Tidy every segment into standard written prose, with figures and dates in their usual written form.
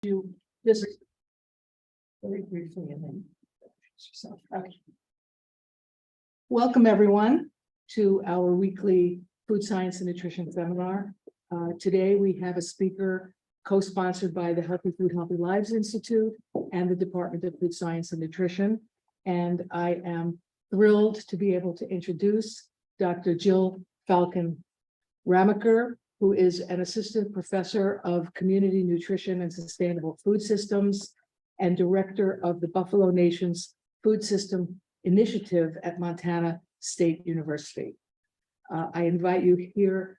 You just very briefly and then yourself. Okay. Welcome everyone to our weekly food science and nutrition seminar. Today we have a speaker co-sponsored by the Healthy Food, Healthy Lives Institute and the Department of Food Science and Nutrition. And I am thrilled to be able to introduce Dr. Jill Falcon Ramaker, who is an assistant professor of community nutrition and sustainable food systems and director of the Buffalo Nation's Food System Initiative at Montana State University. I invite you here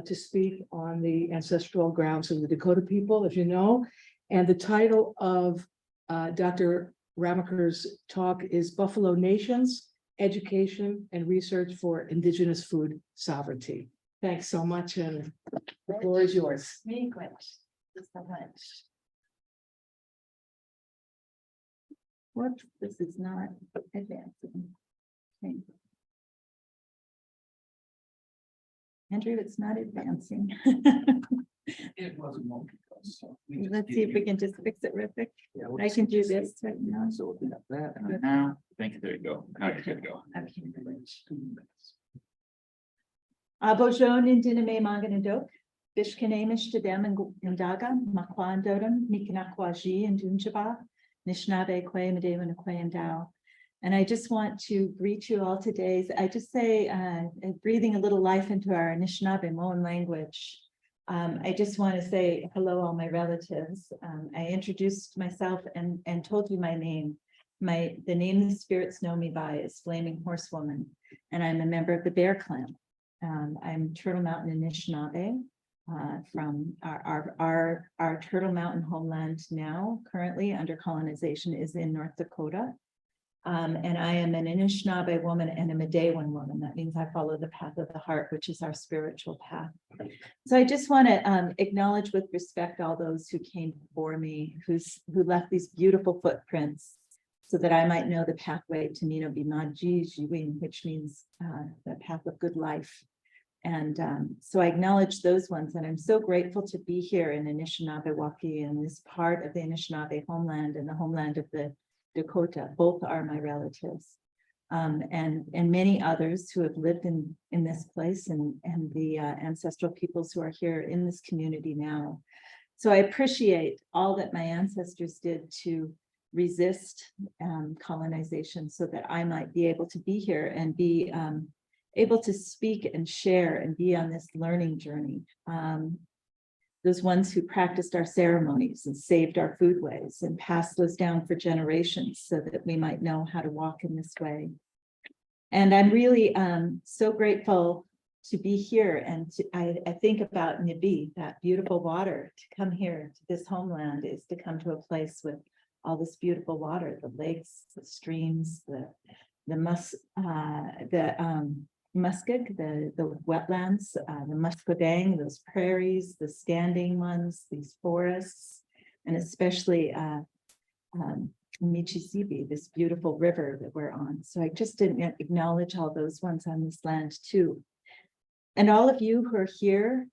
to speak on the ancestral grounds of the Dakota people, as you know, and the title of Dr. Ramaker's talk is Buffalo Nations, Education and Research for Indigenous Food Sovereignty. Thanks so much, and the floor is yours. Thank you so much. What? This is not advancing. Okay. Andrew, it's not advancing. It wasn't long ago, so Let's see if we can just fix it real quick. Yeah, I can do this right now. So we'll do that. And now, thank you. There you go. Now you're good to go. Okay. Abojon in Diname Manganadok, Bishkanamish to them and Daga, Makwandotum, Nikanakwaji and Dunjaba, Nishnaabe Kwe Medewan Kwe and Dao. And I just want to greet you all today. I just say, breathing a little life into our Anishinaabe Moan language. I just want to say hello, all my relatives. I introduced myself and told you my name. The name the spirits know me by is Flaming Horsewoman, and I'm a member of the Bear Clan. I'm Turtle Mountain Anishinaabe from our Turtle Mountain homeland now, currently under colonization, is in North Dakota. And I am an Anishinaabe woman and a Medewan woman. That means I follow the path of the heart, which is our spiritual path. So I just want to acknowledge with respect all those who came before me, who left these beautiful footprints so that I might know the pathway to Mino Bimaji Jiwin, which means the path of good life. And so I acknowledge those ones, and I'm so grateful to be here in Anishinaabe-Waukee, in this part of the Anishinaabe homeland and the homeland of the Dakota. Both are my relatives, and many others who have lived in this place, and the ancestral peoples who are here in this community now. So I appreciate all that my ancestors did to resist colonization so that I might be able to be here and be able to speak and share and be on this learning journey. Those ones who practiced our ceremonies and saved our foodways and passed those down for generations so that we might know how to walk in this way. And I'm really so grateful to be here. And I think about Nibi, that beautiful water. To come here to this homeland is to come to a place with all this beautiful water, the lakes, the streams, the muskeg, the wetlands, the muskodang, those prairies, the standing ones, these forests, and especially Michisibi, this beautiful river that we're on. So I just didn't acknowledge all those ones on this land too. And all of you who are here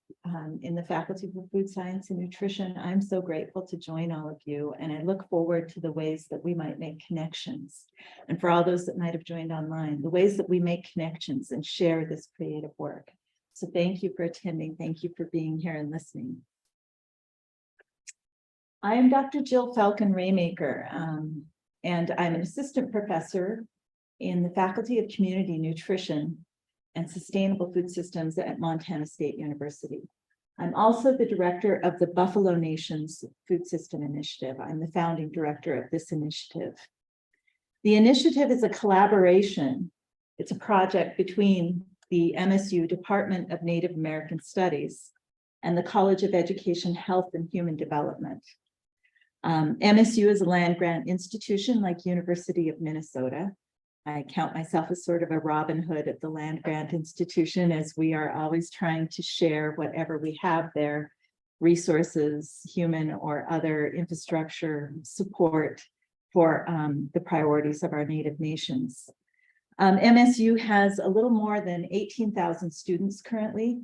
in the Faculty for Food Science and Nutrition, I'm so grateful to join all of you, and I look forward to the ways that we might make connections. And for all those that might have joined online, the ways that we make connections and share this creative work. So thank you for attending. Thank you for being here and listening. I am Dr. Jill Falcon Ramaker, and I'm an assistant professor in the Faculty of Community Nutrition and Sustainable Food Systems at Montana State University. I'm also the director of the Buffalo Nation's Food System Initiative. I'm the founding director of this initiative. The initiative is a collaboration. It's a project between the MSU Department of Native American Studies and the College of Education, Health and Human Development. MSU is a land-grant institution like University of Minnesota. I count myself as sort of a Robin Hood of the land grant institution, as we are always trying to share whatever we have there, resources, human or other infrastructure support for the priorities of our Native nations. MSU has a little more than 18,000 students currently,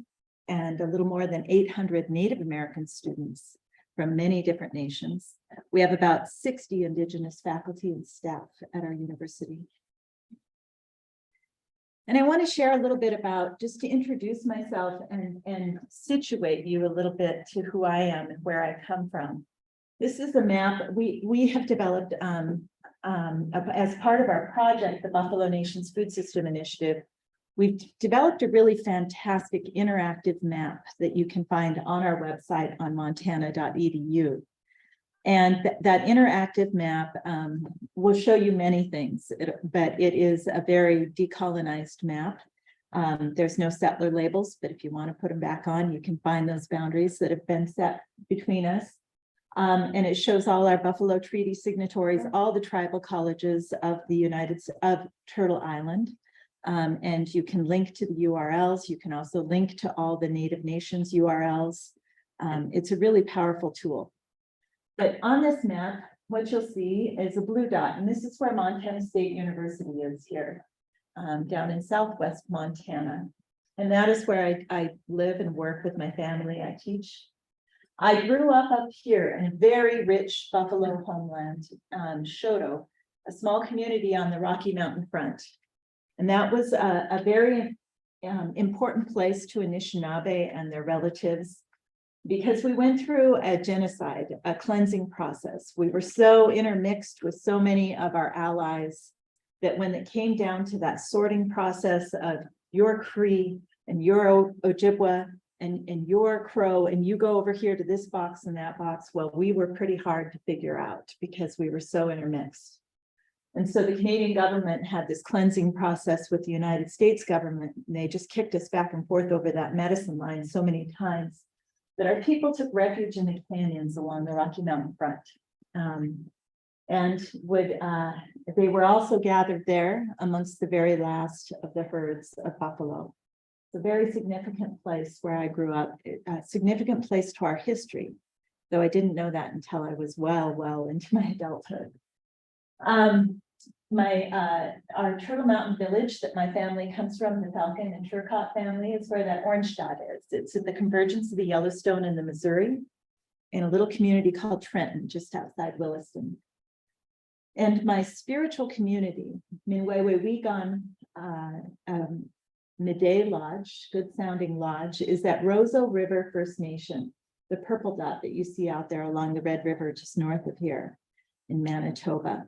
and a little more than 800 Native American students. from many different nations. We have about 60 Indigenous faculty and staff at our university. And I want to share a little bit about, just to introduce myself and situate you a little bit to who I am and where I come from. This is a map we have developed as part of our project, the Buffalo Nation's Food System Initiative. We've developed a really fantastic interactive map that you can find on our website on montana.edu. And that interactive map will show you many things, but it is a very decolonized map. There's no settler labels, but if you want to put them back on, you can find those boundaries that have been set between us. And it shows all our Buffalo Treaty signatories, all the tribal colleges of of Turtle Island. And you can link to the URLs. You can also link to all the Native Nations URLs. It's a really powerful tool. But on this map, what you'll see is a blue dot, and this is where Montana State University is here, down in Southwest Montana. And that is where I live and work with my family. I teach. I grew up here in a very rich buffalo homeland, Shoto, a small community on the Rocky Mountain front. And that was a very important place to Anishinaabe and their relatives, because we went through a genocide, a cleansing process. We were so intermixed with so many of our allies that when it came down to that sorting process of your Cree and your Ojibwe and your Crow, and you go over here to this box and that box, well, we were pretty hard to figure out because we were so intermixed. And so the Canadian government had this cleansing process with the United States government, and they just kicked us back and forth over that medicine line so many times that our people took refuge in the canyons along the Rocky Mountain front. And they were also gathered there amongst the very last of the herds of buffalo. It's a very significant place where I grew up, a significant place to our history, though I didn't know that until I was well into my adulthood. Our Turtle Mountain village that my family comes from, the Falcon and Turcotte family, is where that orange dot is. It's at the convergence of the Yellowstone and the Missouri in a little community called Trenton, just outside Williston. And my spiritual community, Minwewe Midday Lodge, good sounding lodge, is that Roseau River First Nation, the purple dot that you see out there along the Red River just north of here in Manitoba.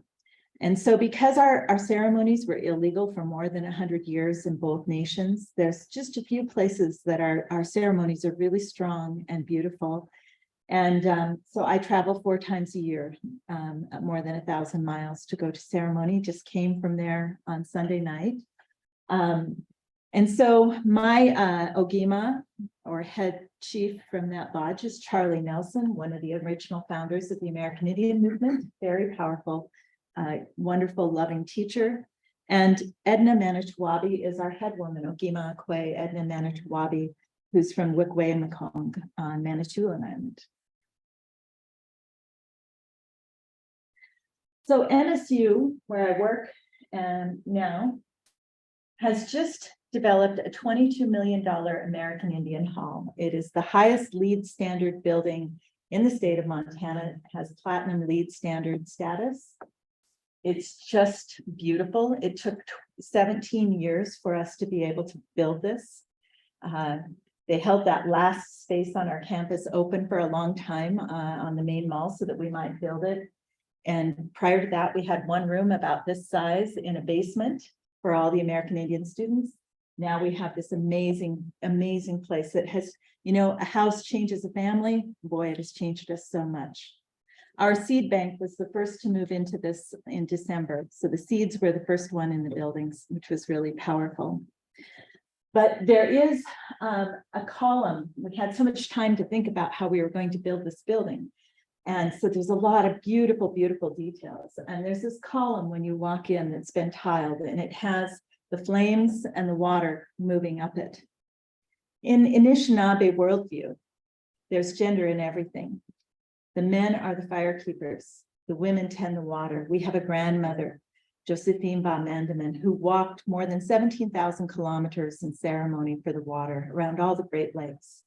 And so because our ceremonies were illegal for more than 100 years in both nations, there's just a few places that our ceremonies are really strong and beautiful. And so I travel 4 times a year, more than 1,000 miles to go to ceremony. Just came from there on Sunday night. And so my Ogima, or head chief from that lodge, is Charlie Nelson, one of the original founders of the American Indian movement, very powerful, wonderful, loving teacher. And Edna Manitowoc is our head woman, Ogima Akwe, Edna Manitowoc, who's from Wikway-Mekong on Manitoulin Island. So NSU, where I work now, has just developed a $22 million American Indian Hall. It is the highest LEED standard building in the state of Montana. It has platinum LEED standard status. It's just beautiful. It took 17 years for us to be able to build this. They held that last space on our campus open for a long time on the main mall so that we might build it. And prior to that, we had one room about this size in a basement for all the American Indian students. Now we have this amazing, amazing place that has, you know, a house changes a family. Boy, it has changed us so much. Our seed bank was the first to move into this in December. So the seeds were the first one in the buildings, which was really powerful. But there is a column. We had so much time to think about how we were going to build this building. And so there's a lot of beautiful, beautiful details. And there's this column when you walk in that's been tiled, and it has the flames and the water moving up it. In Anishinaabe worldview, there's gender in everything. The men are the fire keepers. The women tend the water. We have a grandmother, Josephine Ba Mandaman, who walked more than 17,000 kilometers in ceremony for the water around all the Great Lakes.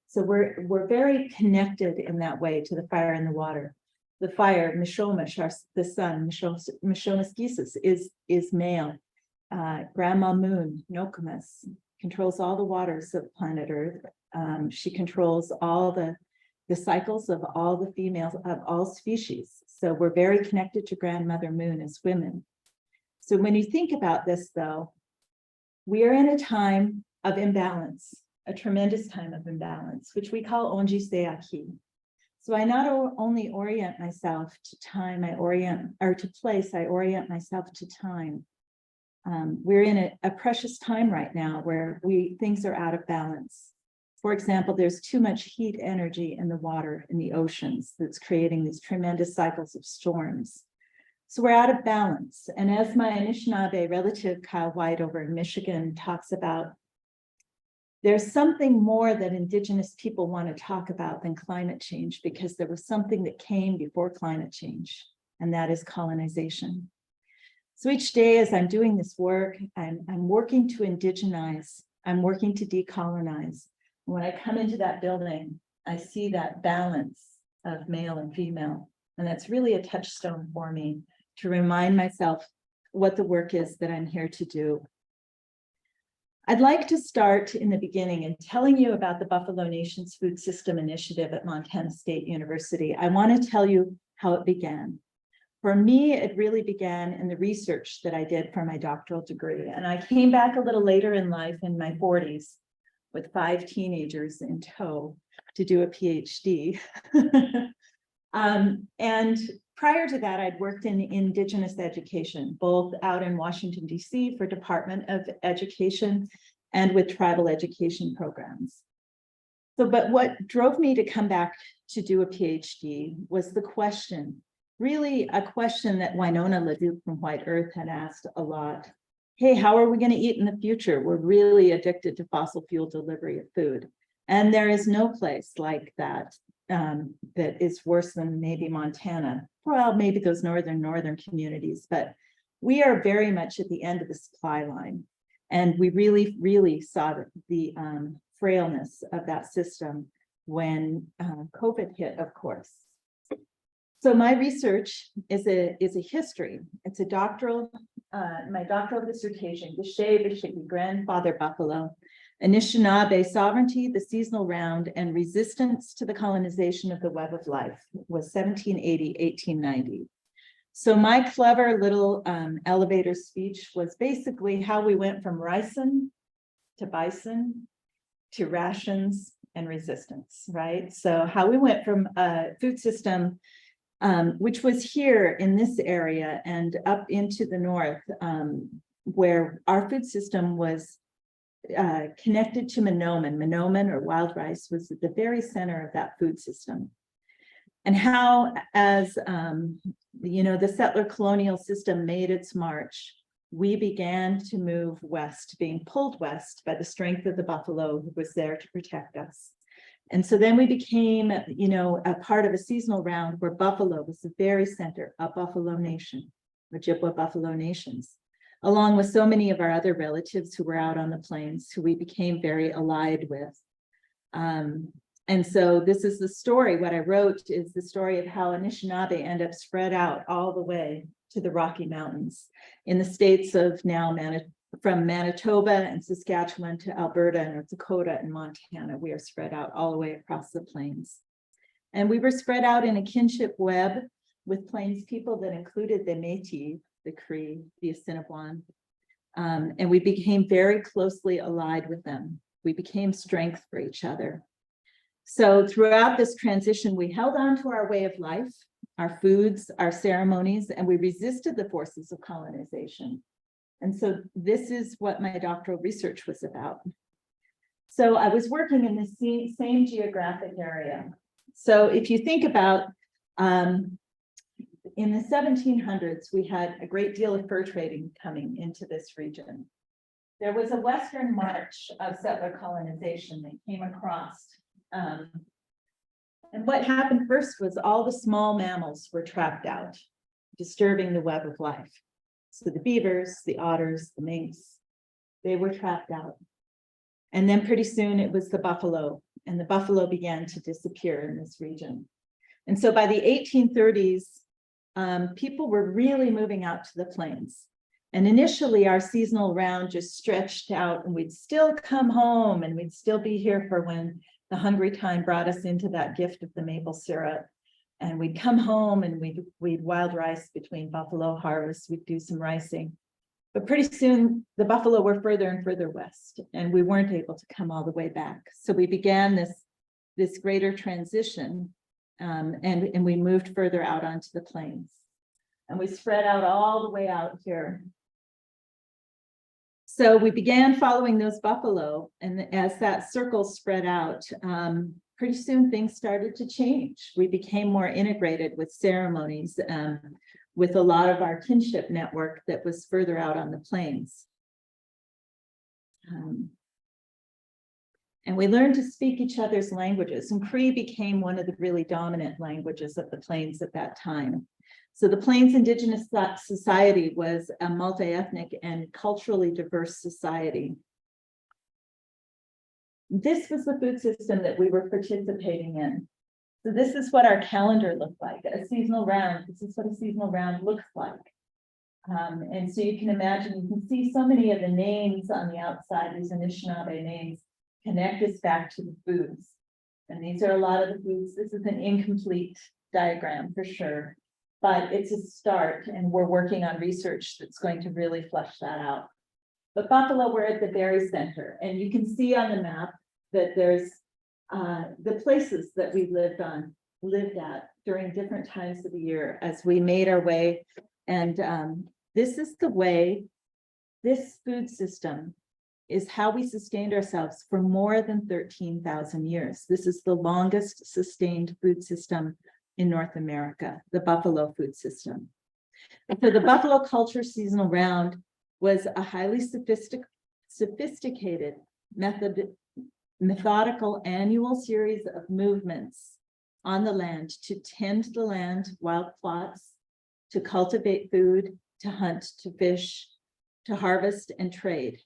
So we're very connected in that way to the fire and the water. The fire, Mishomish, the sun, Mishomis Gisus is male. Grandma Moon, Nokomis, controls all the waters of planet Earth. She controls all the cycles of all the females of all species. So we're very connected to Grandmother Moon as women. So when you think about this, though, we are in a time of imbalance, a tremendous time of imbalance, which we call Onji Seaki. So I not only orient myself to time, I orient myself to time. We're in a precious time right now where things are out of balance. For example, there's too much heat energy in the water, in the oceans, that's creating these tremendous cycles of storms. So we're out of balance. And as my Anishinaabe relative, Kyle White over in Michigan, talks about, there's something more that Indigenous people want to talk about than climate change, because there was something that came before climate change, and that is colonization. So each day as I'm doing this work, I'm working to indigenize, I'm working to decolonize. When I come into that building, I see that balance of male and female, and that's really a touchstone for me to remind myself what the work is that I'm here to do. I'd like to start in the beginning and telling you about the Buffalo Nation's Food System Initiative at Montana State University. I want to tell you how it began. For me, it really began in the research that I did for my doctoral degree. And I came back a little later in life, in my 40s, with 5 teenagers in tow to do a PhD. And prior to that, I'd worked in Indigenous education, both out in Washington, D.C. for Department of Education and with tribal education programs. So, but what drove me to come back to do a PhD was the question, really a question that Winona LaDuke from White Earth had asked a lot. Hey, how are we going to eat in the future? We're really addicted to fossil fuel delivery of food. And there is no place like that that is worse than maybe Montana. Well, maybe those northern communities, but we are very much at the end of the supply line. And we really saw the frailness of that system when COVID hit, of course. So my research is a history. It's a doctoral, my doctoral dissertation, Vishay Grandfather Buffalo, Anishinaabe Sovereignty, the Seasonal Round, and Resistance to the Colonization of the Web of Life, was 1780-1890. So my clever little elevator speech was basically how we went from ricin to bison to rations and resistance, right? So how we went from a food system which was here in this area and up into the north, where our food system was connected to Minoman. Minoman, or wild rice, was at the very center of that food system. And how, as the settler colonial system made its march, we began to move west, being pulled west by the strength of the buffalo who was there to protect us. And so then we became, a part of a seasonal round where buffalo was the very center, a Buffalo Nation, Ojibwe Buffalo Nations, along with so many of our other relatives who were out on the plains, who we became very allied with. And so this is the story. What I wrote is the story of how Anishinaabe end up spread out all the way to the Rocky Mountains in the states of now from Manitoba and Saskatchewan to Alberta and North Dakota and Montana. We are spread out all the way across the plains. And we were spread out in a kinship web with plains people that included the Métis, the Cree, the Assiniboine, and we became very closely allied with them. We became strength for each other. So throughout this transition, we held on to our way of life, our foods, our ceremonies, and we resisted the forces of colonization. And so this is what my doctoral research was about. So I was working in the same geographic area. So if you think about, in the 1700s, we had a great deal of fur trading coming into this region. There was a western march of settler colonization that came across. And what happened first was all the small mammals were trapped out, disturbing the web of life. So the beavers, the otters, the minks, they were trapped out. And then pretty soon it was the buffalo and the buffalo began to disappear in this region. And so by the 1830s, people were really moving out to the plains. And initially our seasonal round just stretched out, and we'd still come home and we'd still be here for when the hungry time brought us into that gift of the maple syrup. And we'd come home and we'd wild rice between buffalo harvests, we'd do some ricing. But pretty soon the buffalo were further and further west, and we weren't able to come all the way back. So we began this greater transition, and we moved further out onto the plains. And we spread out all the way out here. So we began following those buffalo, and as that circle spread out, pretty soon things started to change. We became more integrated with ceremonies, with a lot of our kinship network that was further out on the plains. And we learned to speak each other's languages, and Cree became one of the really dominant languages of the plains at that time. So the Plains Indigenous Society was a multi-ethnic and culturally diverse society. This was the food system that we were participating in. So this is what our calendar looked like, a seasonal round. This is what a seasonal round looks like. And so you can imagine, you can see so many of the names on the outside, these Anishinaabe names, connect us back to the foods. And these are a lot of the foods. This is an incomplete diagram for sure, but it's a start, and we're working on research that's going to really flesh that out. But buffalo were at the very center, and you can see on the map that there's the places that we lived at during different times of the year as we made our way. And this is the way, this food system is how we sustained ourselves for more than 13,000 years. This is the longest sustained food system in North America, the buffalo food system. And so the buffalo culture seasonal round was a highly sophisticated methodical annual series of movements on the land to tend the land, wild plots, to cultivate food, to hunt, to fish, to harvest and trade.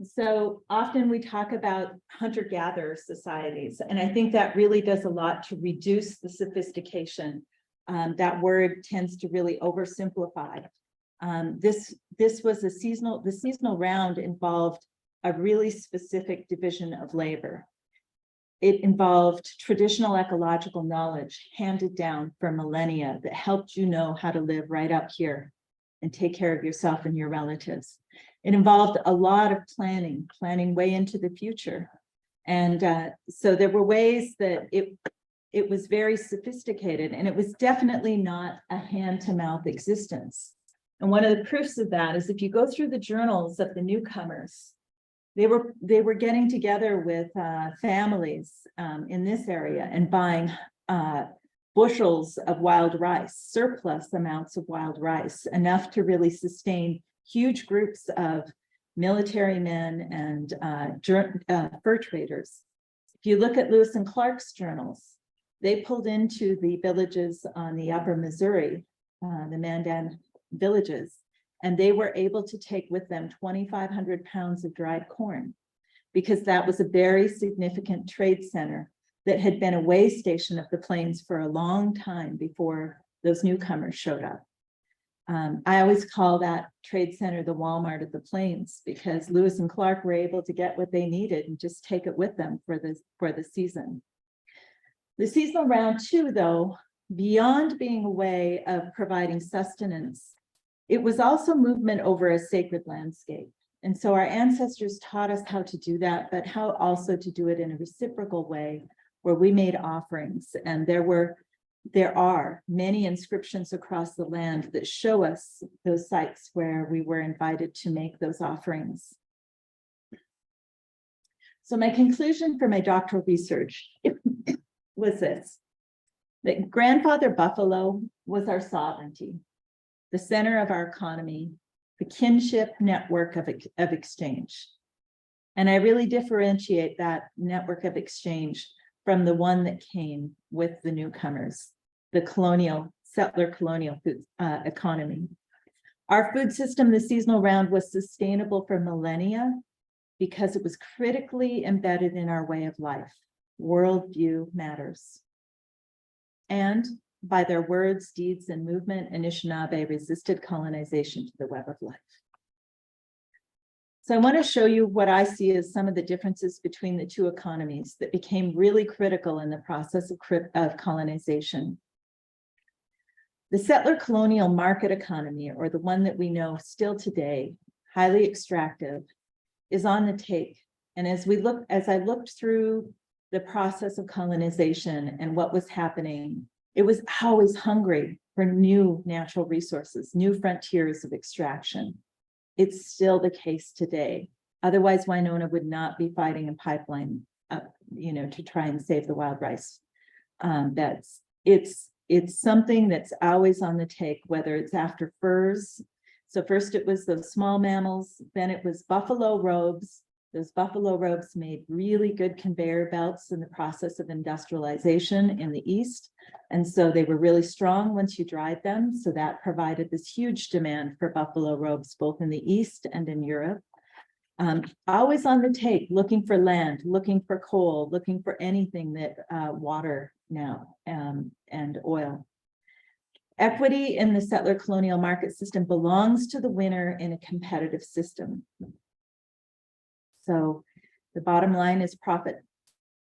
So often we talk about hunter-gatherer societies, and I think that really does a lot to reduce the sophistication. That word tends to really oversimplify. This was the seasonal round involved a really specific division of labor. It involved traditional ecological knowledge handed down for millennia that helped you know how to live right up here and take care of yourself and your relatives. It involved a lot of planning way into the future. And so there were ways that it was very sophisticated, and it was definitely not a hand-to-mouth existence. And one of the proofs of that is if you go through the journals of the newcomers, they were getting together with families in this area and buying bushels of wild rice, surplus amounts of wild rice, enough to really sustain huge groups of military men and fur traders. If you look at Lewis and Clark's journals, they pulled into the villages on the upper Missouri, the Mandan villages, and they were able to take with them 2,500 pounds of dried corn, because that was a very significant trade center that had been a way station of the plains for a long time before those newcomers showed up. I always call that trade center the Walmart of the plains, because Lewis and Clark were able to get what they needed and just take it with them for the season. The seasonal round too, though, beyond being a way of providing sustenance, it was also movement over a sacred landscape. And so our ancestors taught us how to do that, but how also to do it in a reciprocal way where we made offerings. And there are many inscriptions across the land that show us those sites where we were invited to make those offerings. So my conclusion for my doctoral research was this: that grandfather buffalo was our sovereignty, the center of our economy, the kinship network of exchange. And I really differentiate that network of exchange from the one that came with the newcomers, the settler colonial food economy. Our food system, the seasonal round, was sustainable for millennia, because it was critically embedded in our way of life. Worldview matters. And by their words, deeds, and movement, Anishinaabe resisted colonization to the web of life. So I want to show you what I see as some of the differences between the two economies that became really critical in the process of colonization. The settler colonial market economy, or the one that we know still today, highly extractive, is on the take. And as I looked through the process of colonization and what was happening, it was always hungry for new natural resources, new frontiers of extraction. It's still the case today. Otherwise, Winona would not be fighting a pipeline up, to try and save the wild rice. It's something that's always on the take, whether it's after furs. So first it was those small mammals, then it was buffalo robes. Those buffalo robes made really good conveyor belts in the process of industrialization in the East. And so they were really strong once you dried them. So that provided this huge demand for buffalo robes, both in the East and in Europe. Always on the take, looking for land, looking for coal, looking for anything that water now and oil. Equity in the settler colonial market system belongs to the winner in a competitive system. So the bottom line is profit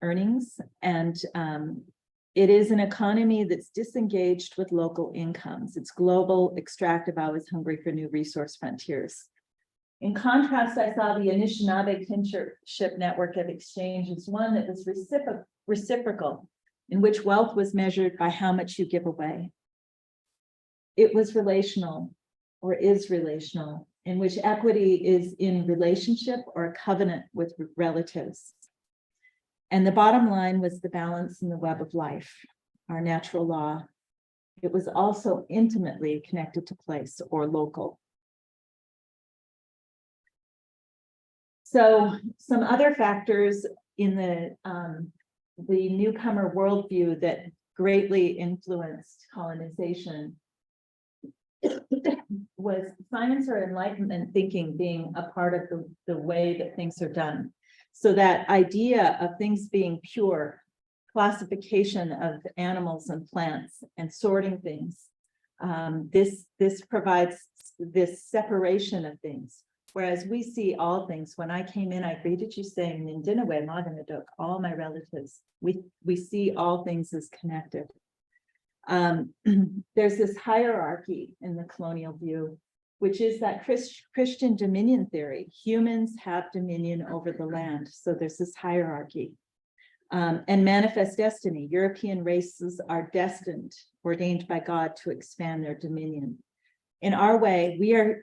earnings, and it is an economy that's disengaged with local incomes. It's global, extractive, always hungry for new resource frontiers. In contrast, I saw the Anishinaabe kinship network of exchanges, one that was reciprocal, in which wealth was measured by how much you give away. It was relational, or is relational, in which equity is in relationship or a covenant with relatives. And the bottom line was the balance in the web of life, our natural law. It was also intimately connected to place or local. So some other factors in the newcomer worldview that greatly influenced colonization was science or enlightenment thinking being a part of the way that things are done. So that idea of things being pure, classification of animals and plants and sorting things, this provides this separation of things. Whereas we see all things. When I came in, I greeted you saying, Nindinawe, Maganadok, all my relatives. We see all things as connected. There's this hierarchy in the colonial view, which is that Christian dominion theory. Humans have dominion over the land. So there's this hierarchy. And manifest destiny. European races are destined, ordained by God to expand their dominion. In our way,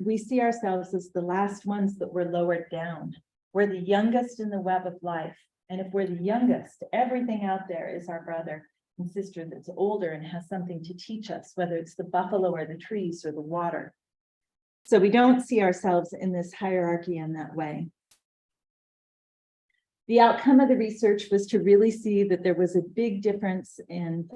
we see ourselves as the last ones that were lowered down. We're the youngest in the web of life. And if we're the youngest, everything out there is our brother and sister that's older and has something to teach us, whether it's the buffalo or the trees or the water. So we don't see ourselves in this hierarchy in that way. The outcome of the research was to really see that there was a big difference in,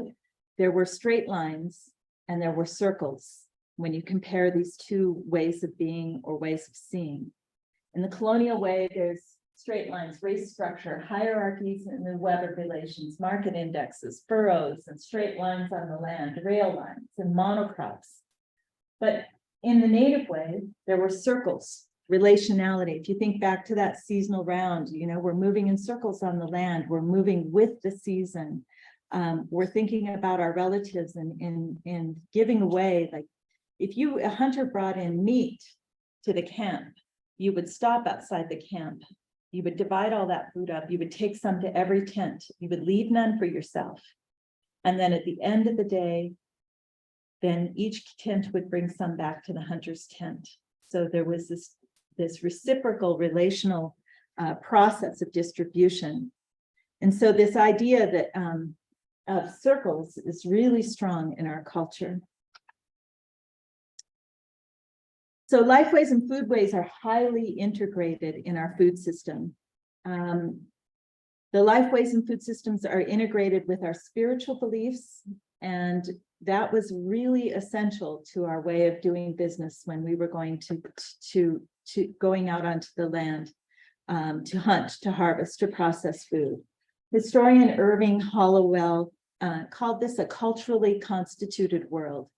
there were straight lines and there were circles when you compare these two ways of being or ways of seeing. In the colonial way, there's straight lines, race structure, hierarchies in the web of relations, market indexes, furrows, and straight lines on the land, rail lines, and monocrops. But in the native way, there were circles, relationality. If you think back to that seasonal round, we're moving in circles on the land, we're moving with the season. We're thinking about our relatives and giving away, like, if a hunter brought in meat to the camp, you would stop outside the camp. You would divide all that food up. You would take some to every tent. You would leave none for yourself. And then at the end of the day, then each tent would bring some back to the hunter's tent. So there was this reciprocal relational process of distribution. And so this idea that of circles is really strong in our culture. So lifeways and foodways are highly integrated in our food system. The lifeways and food systems are integrated with our spiritual beliefs, and that was really essential to our way of doing business when we were going to going out onto the land. to hunt, to harvest, to process food. Historian Irving Hollowell called this a culturally constituted world.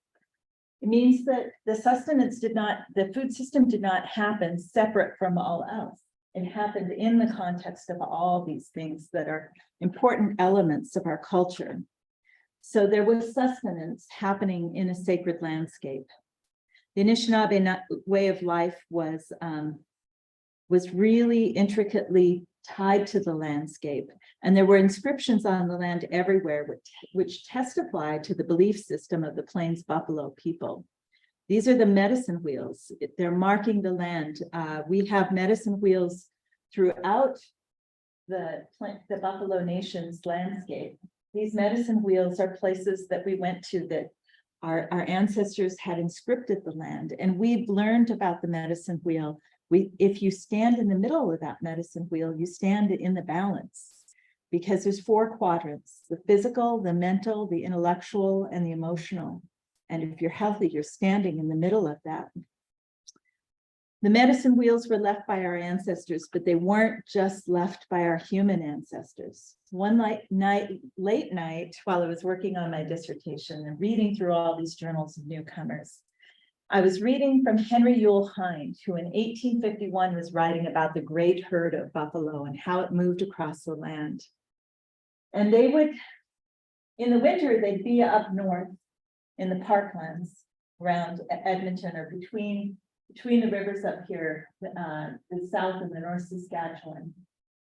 It means that the food system did not happen separate from all else. It happened in the context of all these things that are important elements of our culture. So there was sustenance happening in a sacred landscape. The Anishinaabe way of life was really intricately tied to the landscape. And there were inscriptions on the land everywhere, which testify to the belief system of the Plains Buffalo people. These are the medicine wheels. They're marking the land. We have medicine wheels throughout the Buffalo Nation's landscape. These medicine wheels are places that we went to that our ancestors had inscripted the land. And we've learned about the medicine wheel. If you stand in the middle of that medicine wheel, you stand in the balance, because there's 4 quadrants: the physical, the mental, the intellectual, and the emotional. And if you're healthy, you're standing in the middle of that. The medicine wheels were left by our ancestors, but they weren't just left by our human ancestors. One late night, while I was working on my dissertation and reading through all these journals of newcomers, I was reading from Henry Yule Hind, who in 1851 was writing about the great herd of buffalo and how it moved across the land. And they would, in the winter, they'd be up north in the parklands around Edmonton, or between the rivers up here, the South and the North Saskatchewan.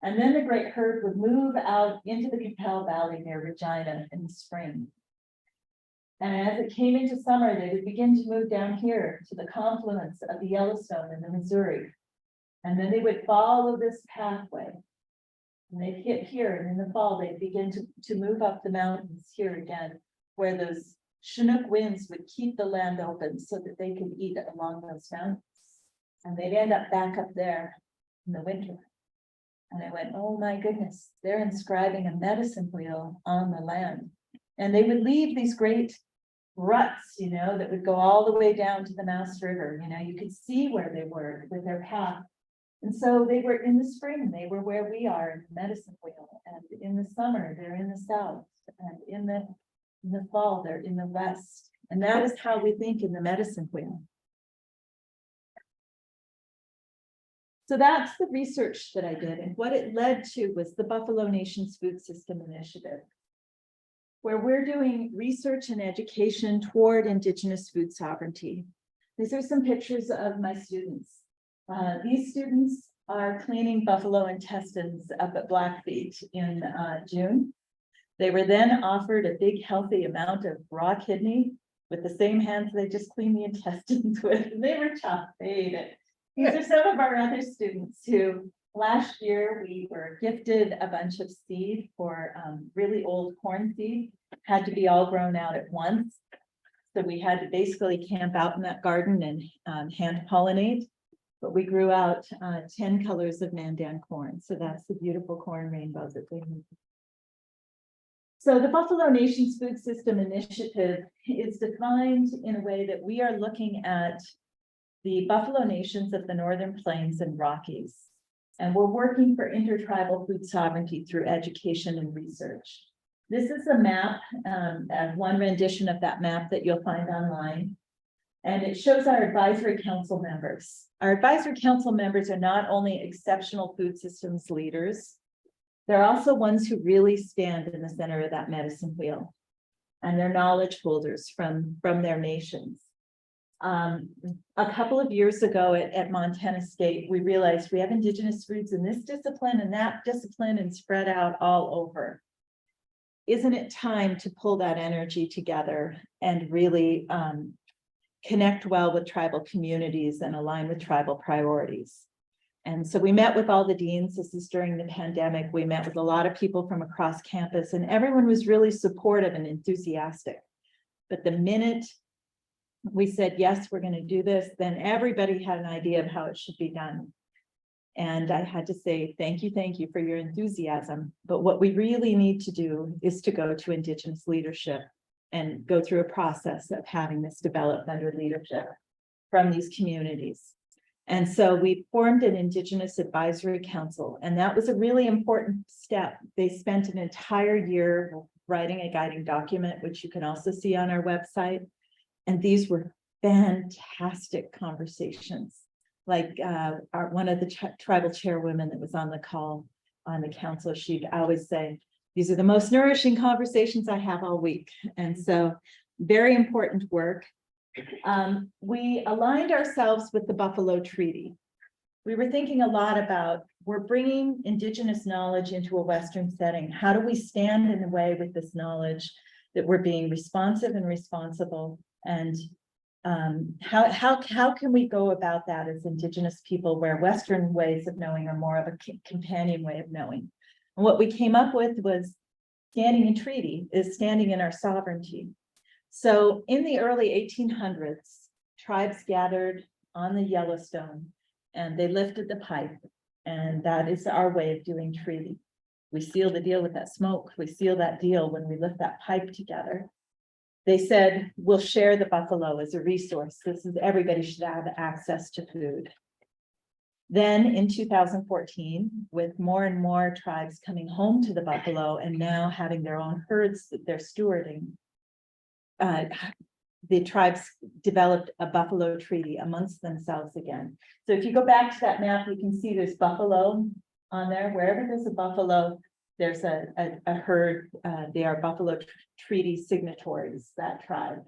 And then the great herd would move out into the Capel Valley near Regina in the spring. And as it came into summer, they would begin to move down here to the confluence of the Yellowstone and the Missouri. And then they would follow this pathway. And they'd hit here, and in the fall, they'd begin to move up the mountains here again, where those Chinook winds would keep the land open so that they could eat along those mountains. And they'd end up back up there in the winter. And I went, oh my goodness, they're inscribing a medicine wheel on the land. And they would leave these great ruts, that would go all the way down to the Mouse River. You could see where they were with their path. And so they were in the spring, they were where we are in the medicine wheel. And in the summer, they're in the south. And in the fall, they're in the west. And that is how we think in the medicine wheel. So that's the research that I did. And what it led to was the Buffalo Nation's Food System Initiative, where we're doing research and education toward Indigenous food sovereignty. These are some pictures of my students. These students are cleaning buffalo intestines up at Blackfeet in June. They were then offered a big healthy amount of raw kidney with the same hands they just cleaned the intestines with. And they were tough, they ate it. These are some of our other students who last year we were gifted a bunch of seed for really old corn seed, had to be all grown out at once. So we had to basically camp out in that garden and hand pollinate. But we grew out 10 colors of Mandan corn. So that's the beautiful corn rainbow that they made. So the Buffalo Nation's Food System Initiative is defined in a way that we are looking at the Buffalo Nations of the Northern Plains and Rockies. And we're working for intertribal food sovereignty through education and research. This is a map, one rendition of that map that you'll find online. And it shows our advisory council members. Our advisory council members are not only exceptional food systems leaders, they're also ones who really stand in the center of that medicine wheel. And they're knowledge holders from their nations. A couple of years ago at Montana State, we realized we have Indigenous foods in this discipline and that discipline and spread out all over. Isn't it time to pull that energy together and really connect well with tribal communities and align with tribal priorities? And so we met with all the deans. This is during the pandemic. We met with a lot of people from across campus, and everyone was really supportive and enthusiastic. But the minute we said, yes, we're going to do this, then everybody had an idea of how it should be done. And I had to say, thank you for your enthusiasm. But what we really need to do is to go to Indigenous leadership and go through a process of having this developed under leadership from these communities. And so we formed an Indigenous Advisory Council, and that was a really important step. They spent an entire year writing a guiding document, which you can also see on our website. And these were fantastic conversations. Like one of the tribal chairwomen that was on the call on the council, she'd always say, these are the most nourishing conversations I have all week. And so very important work. We aligned ourselves with the Buffalo Treaty. We were thinking a lot about, we're bringing Indigenous knowledge into a Western setting. How do we stand in the way with this knowledge that we're being responsive and responsible? And how can we go about that as Indigenous people, where Western ways of knowing are more of a companion way of knowing? And what we came up with was standing in treaty is standing in our sovereignty. So in the early 1800s, tribes gathered on the Yellowstone and they lifted the pipe, and that is our way of doing treaty. We seal the deal with that smoke. We seal that deal when we lift that pipe together. They said, we'll share the buffalo as a resource. This is, everybody should have access to food. Then in 2014, with more and more tribes coming home to the buffalo and now having their own herds that they're stewarding, the tribes developed a buffalo treaty amongst themselves again. So if you go back to that map, you can see there's buffalo on there. Wherever there's a buffalo, there's a herd. They are buffalo treaty signatories, that tribe.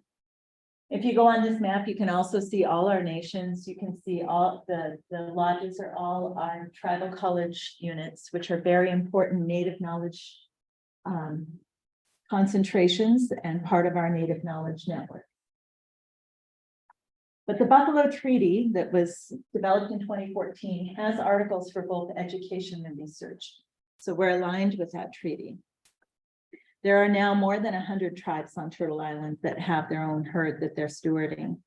If you go on this map, you can also see all our nations. You can see all the lodges are all our tribal college units, which are very important Native knowledge concentrations and part of our Native knowledge network. But the Buffalo Treaty that was developed in 2014 has articles for both education and research. So we're aligned with that treaty. There are now more than 100 tribes on Turtle Island that have their own herd that they're stewarding.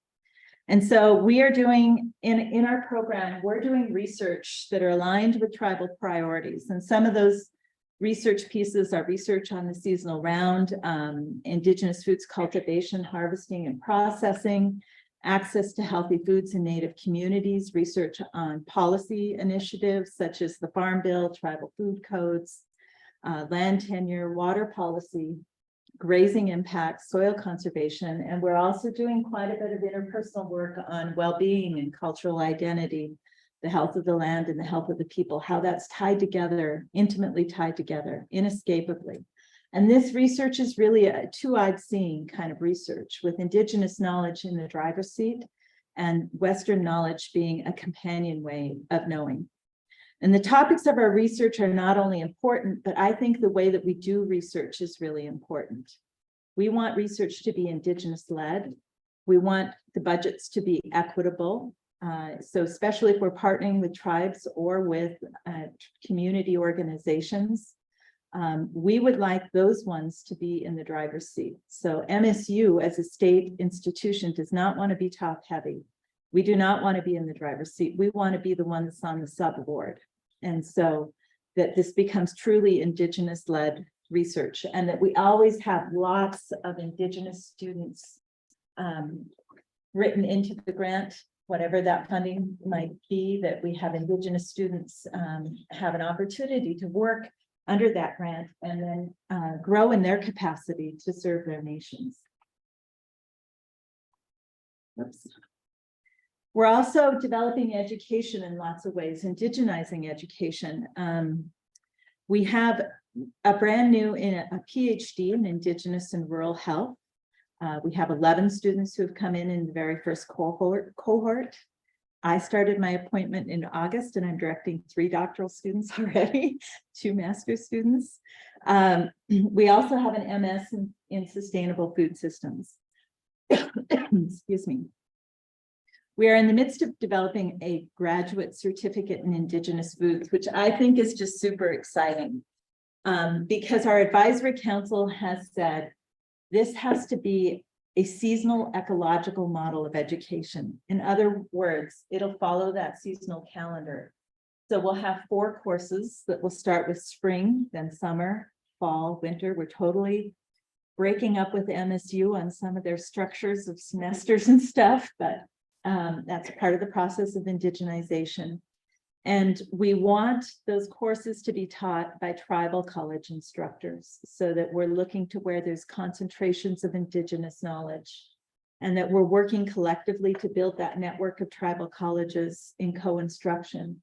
And so we are doing, in our program, we're doing research that are aligned with tribal priorities. And some of those research pieces are research on the seasonal round, Indigenous foods cultivation, harvesting, and processing, access to healthy foods in Native communities, research on policy initiatives such as the Farm Bill, tribal food codes, land tenure, water policy, grazing impacts, soil conservation, and we're also doing quite a bit of interpersonal work on well-being and cultural identity, the health of the land and the health of the people, how that's tied together, intimately tied together, inescapably. And this research is really a two-eyed seeing kind of research, with Indigenous knowledge in the driver's seat and Western knowledge being a companion way of knowing. And the topics of our research are not only important, but I think the way that we do research is really important. We want research to be Indigenous-led. We want the budgets to be equitable. So especially if we're partnering with tribes or with community organizations, we would like those ones to be in the driver's seat. So MSU as a state institution does not want to be top heavy. We do not want to be in the driver's seat. We want to be the one that's on the subboard. And so that this becomes truly Indigenous-led research, and that we always have lots of Indigenous students written into the grant, whatever that funding might be, that we have Indigenous students have an opportunity to work under that grant and then grow in their capacity to serve their nations. Oops. We're also developing education in lots of ways, indigenizing education. We have a brand new a PhD in Indigenous and Rural Health. We have 11 students who have come in the very first cohort. I started my appointment in August, and I'm directing 3 doctoral students already, 2 master's students. We also have an MS in sustainable food systems. Excuse me. We are in the midst of developing a graduate certificate in Indigenous foods, which I think is just super exciting, because our advisory council has said this has to be a seasonal ecological model of education. In other words, it'll follow that seasonal calendar. So we'll have 4 courses that will start with spring, then summer, fall, winter. We're totally breaking up with MSU on some of their structures of semesters and stuff, but That's part of the process of indigenization. And we want those courses to be taught by tribal college instructors so that we're looking to where there's concentrations of indigenous knowledge and that we're working collectively to build that network of tribal colleges in co-instruction.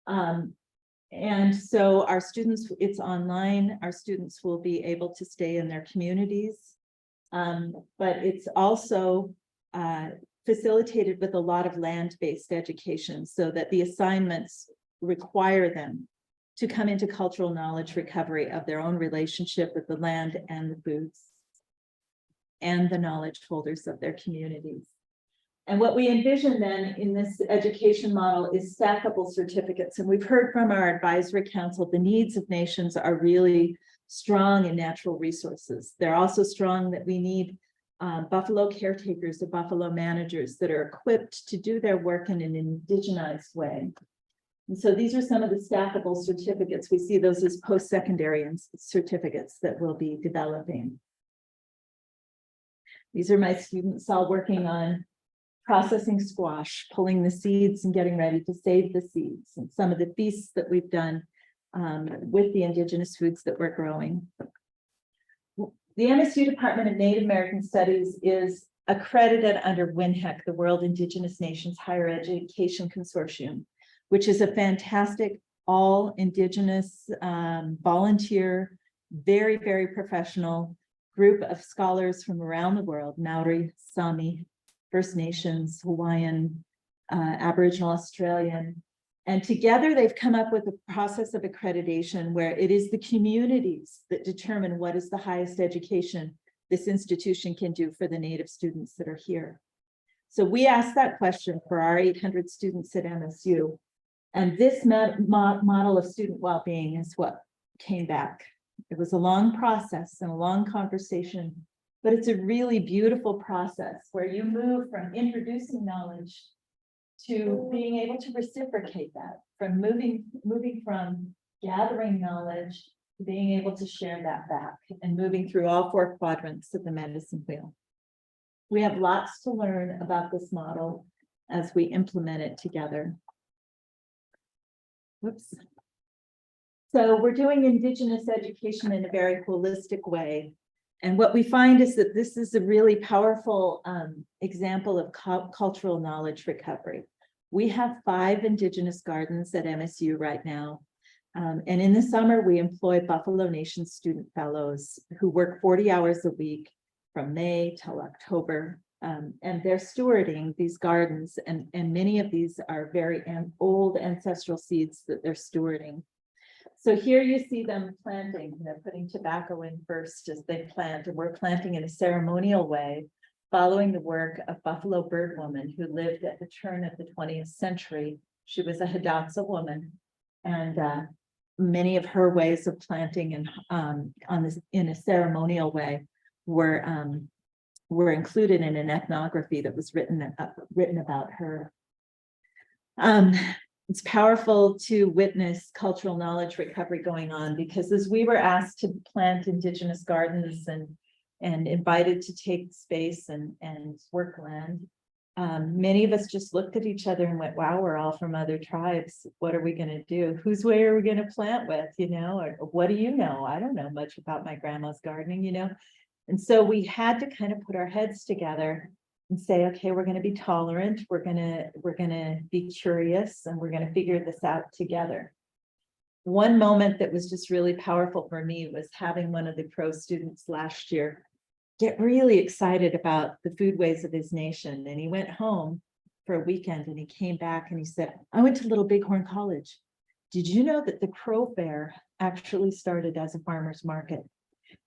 And so our students, it's online, our students will be able to stay in their communities. But it's also facilitated with a lot of land-based education so that the assignments require them to come into cultural knowledge recovery of their own relationship with the land and the foods and the knowledge holders of their communities. And what we envision then in this education model is stackable certificates. And we've heard from our advisory council, the needs of nations are really strong in natural resources. They're also strong that we need buffalo caretakers or buffalo managers that are equipped to do their work in an indigenized way. And so these are some of the stackable certificates. We see those as post-secondary certificates that we'll be developing. These are my students all working on processing squash, pulling the seeds and getting ready to save the seeds, and some of the feasts that we've done with the indigenous foods that we're growing. The MSU Department of Native American Studies is accredited under WINHEC, the World Indigenous Nations Higher Education Consortium, which is a fantastic all Indigenous volunteer, very, very professional group of scholars from around the world, Maori, Sami, First Nations, Hawaiian, Aboriginal, Australian. And together they've come up with a process of accreditation where it is the communities that determine what is the highest education this institution can do for the Native students that are here. So we asked that question for our 800 students at MSU. And this model of student well-being is what came back. It was a long process and a long conversation, but it's a really beautiful process where you move from introducing knowledge to being able to reciprocate that, from moving from gathering knowledge to being able to share that back and moving through all 4 quadrants of the medicine wheel. We have lots to learn about this model as we implement it together. Whoops. So we're doing Indigenous education in a very holistic way. And what we find is that this is a really powerful example of cultural knowledge recovery. We have 5 Indigenous gardens at MSU right now. And in the summer, we employ Buffalo Nation student fellows who work 40 hours a week from May till October. And they're stewarding these gardens. And many of these are very old ancestral seeds that they're stewarding. So here you see them planting. They're putting tobacco in first as they plant, and we're planting in a ceremonial way, following the work of Buffalo Bird Woman, who lived at the turn of the 20th century. She was a Hidatsa woman, and many of her ways of planting and in a ceremonial way were included in an ethnography that was written about her. It's powerful to witness cultural knowledge recovery going on, because as we were asked to plant Indigenous gardens and invited to take space and work land, many of us just looked at each other and went, wow, we're all from other tribes. What are we going to do? Whose way are we going to plant with, you know, or what do you know? I don't know much about my grandma's gardening, you know. And so we had to kind of put our heads together and say, okay, we're going to be tolerant, we're going to be curious, and we're going to figure this out together. One moment that was just really powerful for me was having one of the pro students last year get really excited about the foodways of his nation. And he went home for a weekend and he came back and he said, I went to Little Bighorn College. Did you know that the Crow Fair actually started as a farmer's market?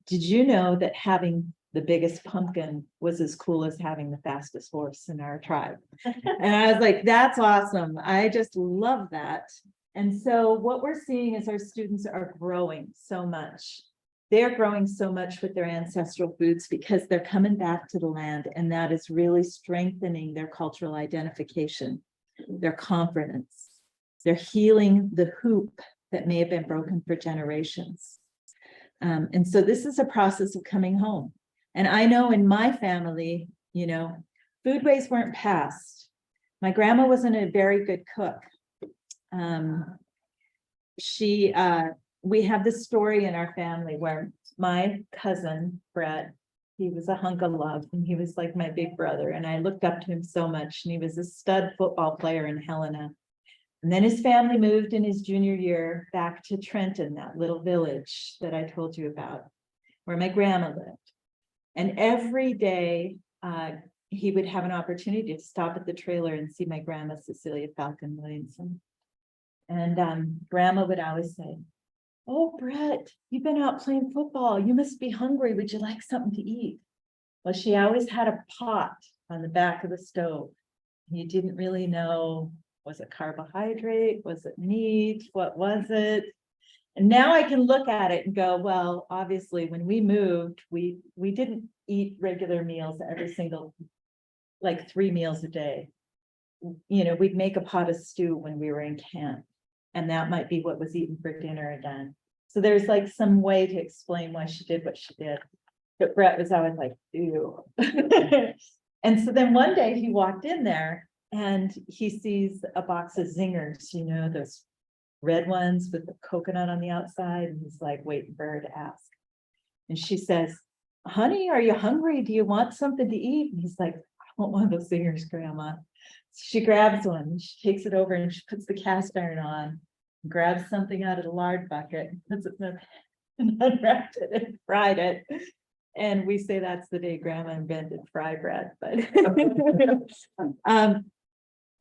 Did you know that having the biggest pumpkin was as cool as having the fastest horse in our tribe? And I was like, that's awesome. I just love that. And so what we're seeing is our students are growing so much. They're growing so much with their ancestral foods because they're coming back to the land, and that is really strengthening their cultural identification, their confidence. They're healing the hoop that may have been broken for generations. And so this is a process of coming home. And I know in my family, you know, foodways weren't passed. My grandma wasn't a very good cook. We have this story in our family where my cousin, Brett, he was a hunk of love and he was like my big brother. And I looked up to him so much, and he was a stud football player in Helena. And then his family moved in his junior year back to Trenton, that little village that I told you about, where my grandma lived. And every day he would have an opportunity to stop at the trailer and see my grandma, Cecilia Falcon Williamson. And grandma would always say, "Oh, Brett, you've been out playing football. You must be hungry. Would you like something to eat?" Well, she always had a pot on the back of the stove. You didn't really know, was it carbohydrate? Was it meat? What was it? And now I can look at it and go, well, obviously, when we moved, we didn't eat regular meals every single, like 3 meals a day. You know, we'd make a pot of stew when we were in camp, and that might be what was eaten for dinner again. So there's like some way to explain why she did what she did. But Brett was always like, ew. And so then one day he walked in there and he sees a box of zingers, you know, those red ones with the coconut on the outside. And he's like waiting for her to ask. And she says, "Honey, are you hungry? Do you want something to eat?" And he's like, "I want one of those zingers, Grandma." So she grabs one and she takes it over and she puts the cast iron on, grabs something out of the lard bucket, puts it in the pan and unwrapped it and fried it. And we say that's the day Grandma invented fry bread, but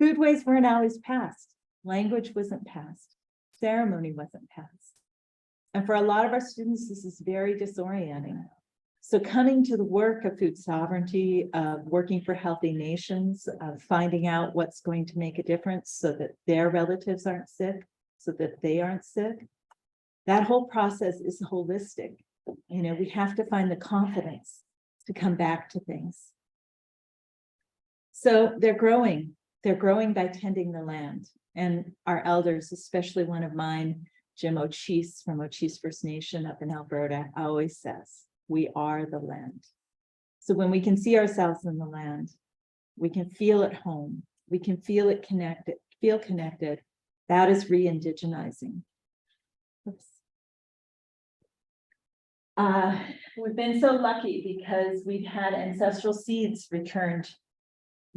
foodways weren't always passed. Language wasn't passed. Ceremony wasn't passed. And for a lot of our students, this is very disorienting. So coming to the work of food sovereignty, of working for healthy nations, of finding out what's going to make a difference so that their relatives aren't sick, so that they aren't sick, that whole process is holistic. You know, we have to find the confidence to come back to things. So they're growing by tending the land. And our elders, especially one of mine, Jim O'Cheese from O'Cheese First Nation up in Alberta, always says, we are the land. So when we can see ourselves in the land, we can feel at home, we can feel it connected, feel connected. That is re-indigenizing. We've been so lucky because we've had ancestral seeds returned,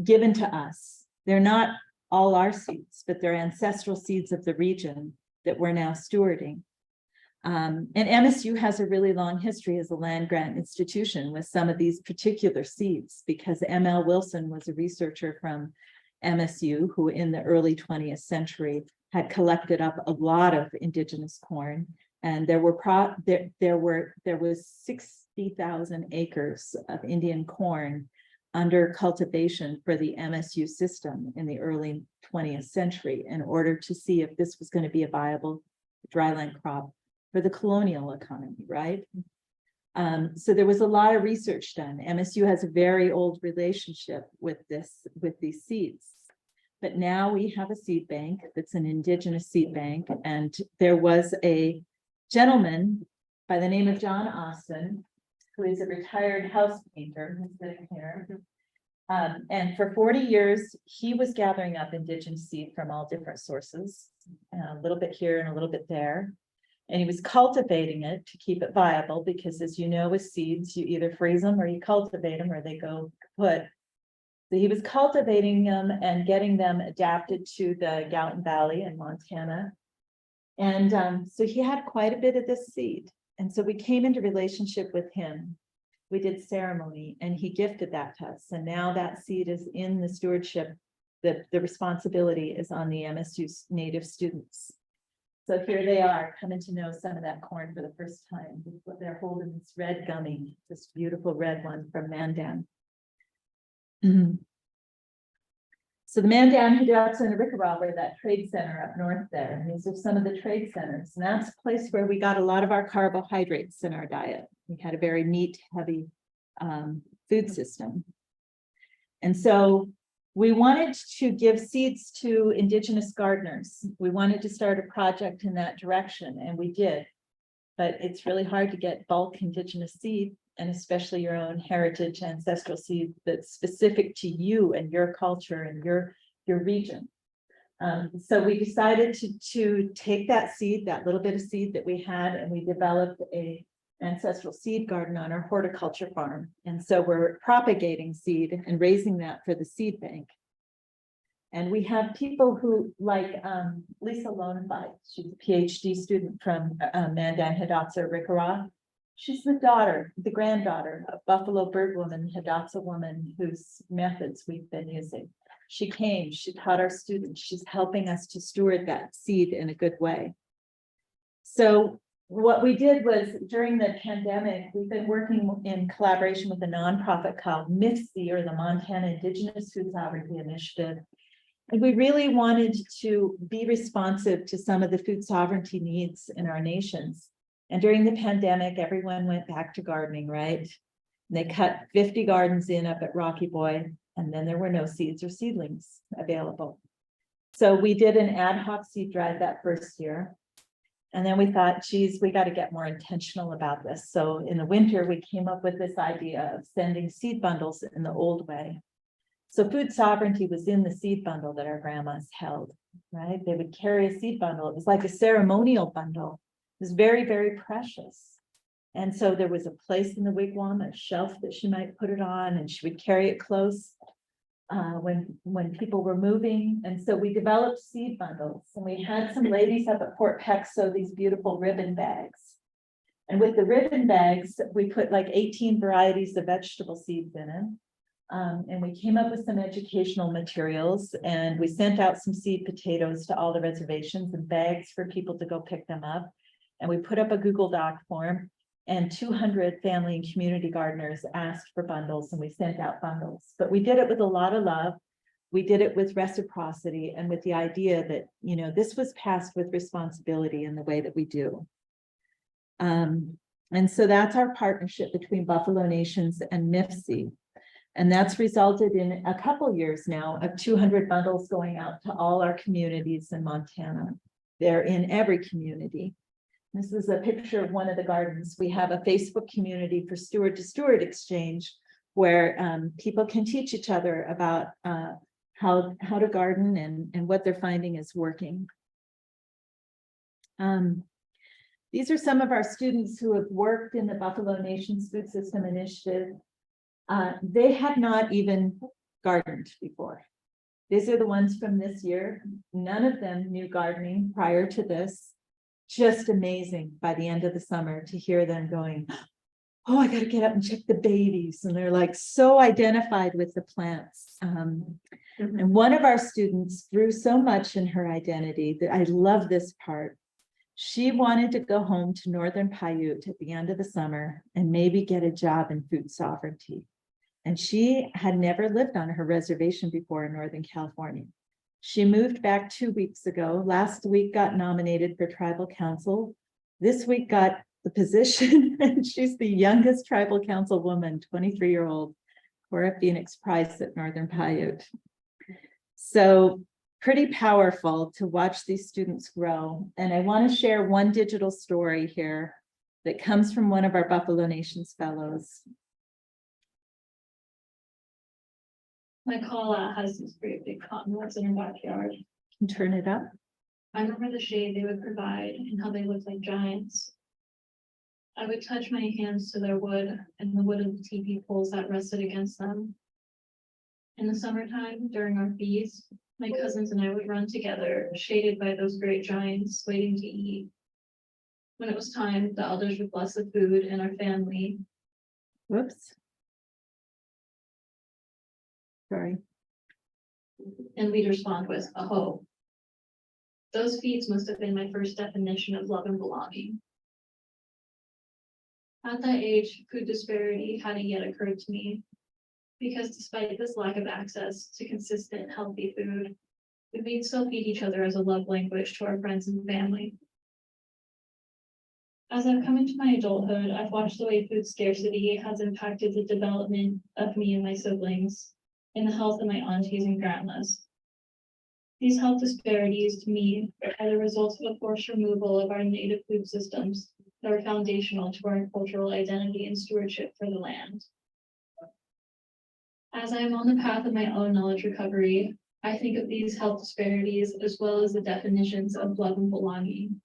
given to us. They're not all our seeds, but they're ancestral seeds of the region that we're now stewarding. And MSU has a really long history as a land grant institution with some of these particular seeds, because M.L. Wilson was a researcher from MSU who in the early 20th century had collected up a lot of indigenous corn. And there was 60,000 acres of Indian corn under cultivation for the MSU system in the early 20th century in order to see if this was going to be a viable dryland crop for the colonial economy, right? So there was a lot of research done. MSU has a very old relationship with these seeds. But now we have a seed bank that's an indigenous seed bank. And there was a gentleman by the name of John Austin, who is a retired house painter, who's sitting here. And for 40 years, he was gathering up indigenous seed from all different sources, a little bit here and a little bit there. And he was cultivating it to keep it viable, because as you know, with seeds, you either freeze them or you cultivate them or they go kaput. So he was cultivating them and getting them adapted to the Gallatin Valley in Montana. And so he had quite a bit of this seed. And so we came into relationship with him. We did ceremony and he gifted that to us. And now that seed is in the stewardship, the responsibility is on the MSU's native students. So here they are coming to know some of that corn for the first time. They're holding this red gummy, this beautiful red one from Mandan. So the Mandan, Hidatsa, and Rickaraway, that trade center up north there, and these are some of the trade centers. And that's a place where we got a lot of our carbohydrates in our diet. We had a very meat heavy food system. And so we wanted to give seeds to indigenous gardeners. We wanted to start a project in that direction, and we did. But it's really hard to get bulk indigenous seed, and especially your own heritage ancestral seed that's specific to you and your culture and your your region. So we decided to take that seed, that little bit of seed that we had, and we developed a ancestral seed garden on our horticulture farm. And so we're propagating seed and raising that for the seed bank. And we have people who like Lisa Lonefite, she's a PhD student from Mandan Hidatsa Rikara. She's the granddaughter of Buffalo Bird Woman, Hidatsa woman whose methods we've been using. She came, she taught our students, she's helping us to steward that seed in a good way. So what we did was during the pandemic, we've been working in collaboration with a nonprofit called MIFSI, or the Montana Indigenous Food Sovereignty Initiative. And we really wanted to be responsive to some of the food sovereignty needs in our nations. And during the pandemic, everyone went back to gardening, right? And they cut 50 gardens in up at Rocky Boy, and then there were no seeds or seedlings available. So we did an ad hoc seed drive that first year. And then we thought, geez, we got to get more intentional about this. So in the winter, we came up with this idea of sending seed bundles in the old way. So food sovereignty was in the seed bundle that our grandmas held, right? They would carry a seed bundle. It was like a ceremonial bundle. It was very, very precious. And so there was a place in the wigwam, a shelf that she might put it on, and she would carry it close when people were moving. And so we developed seed bundles, and we had some ladies up at Fort Peck sew these beautiful ribbon bags. And with the ribbon bags, we put like 18 varieties of vegetable seeds in it. And we came up with some educational materials, and we sent out some seed potatoes to all the reservations and bags for people to go pick them up. And we put up a Google Doc form, and 200 family and community gardeners asked for bundles, and we sent out bundles. But we did it with a lot of love. We did it with reciprocity and with the idea that, you know, this was passed with responsibility in the way that we do. And so that's our partnership between Buffalo Nations and MIFSI. And that's resulted in a couple years now of 200 bundles going out to all our communities in Montana. They're in every community. This is a picture of one of the gardens. We have a Facebook community for steward to steward exchange, where people can teach each other about how to garden and what they're finding is working. These are some of our students who have worked in the Buffalo Nations Food System Initiative. They had not even gardened before. These are the ones from this year. None of them knew gardening prior to this. Just amazing by the end of the summer to hear them going, oh, I got to get up and check the babies. And they're like so identified with the plants. And one of our students grew so much in her identity that I love this part. She wanted to go home to Northern Paiute at the end of the summer and maybe get a job in food sovereignty. And she had never lived on her reservation before in Northern California. She moved back 2 weeks ago. Last week got nominated for tribal council. This week got the position, and she's the youngest tribal council woman, 23-year-old Cora Phoenix Price at Northern Paiute. So pretty powerful to watch these students grow. And I want to share one digital story here that comes from one of our Buffalo Nations fellows. My call-out has these great big cottonwoods in her backyard. Can you turn it up? I remember the shade they would provide and how they looked like giants. I would touch my hands to their wood and the wood of the teepee poles that rested against them. In the summertime, during our feasts, my cousins and I would run together, shaded by those great giants, waiting to eat. When it was time, the elders would bless the food and our family. Whoops. Sorry. And we'd respond with a ho. Those feasts must have been my first definition of love and belonging. At that age, food disparity hadn't yet occurred to me, because despite this lack of access to consistent, healthy food, we'd still feed each other as a love language to our friends and family. As I've come into my adulthood, I've watched the way food scarcity has impacted the development of me and my siblings, and the health of my aunties and grandmas. These health disparities, to me, are the result of a forced removal of our native food systems that are foundational to our cultural identity and stewardship for the land. As I am on the path of my own knowledge recovery, I think of these health disparities as well as the definitions of love and belonging,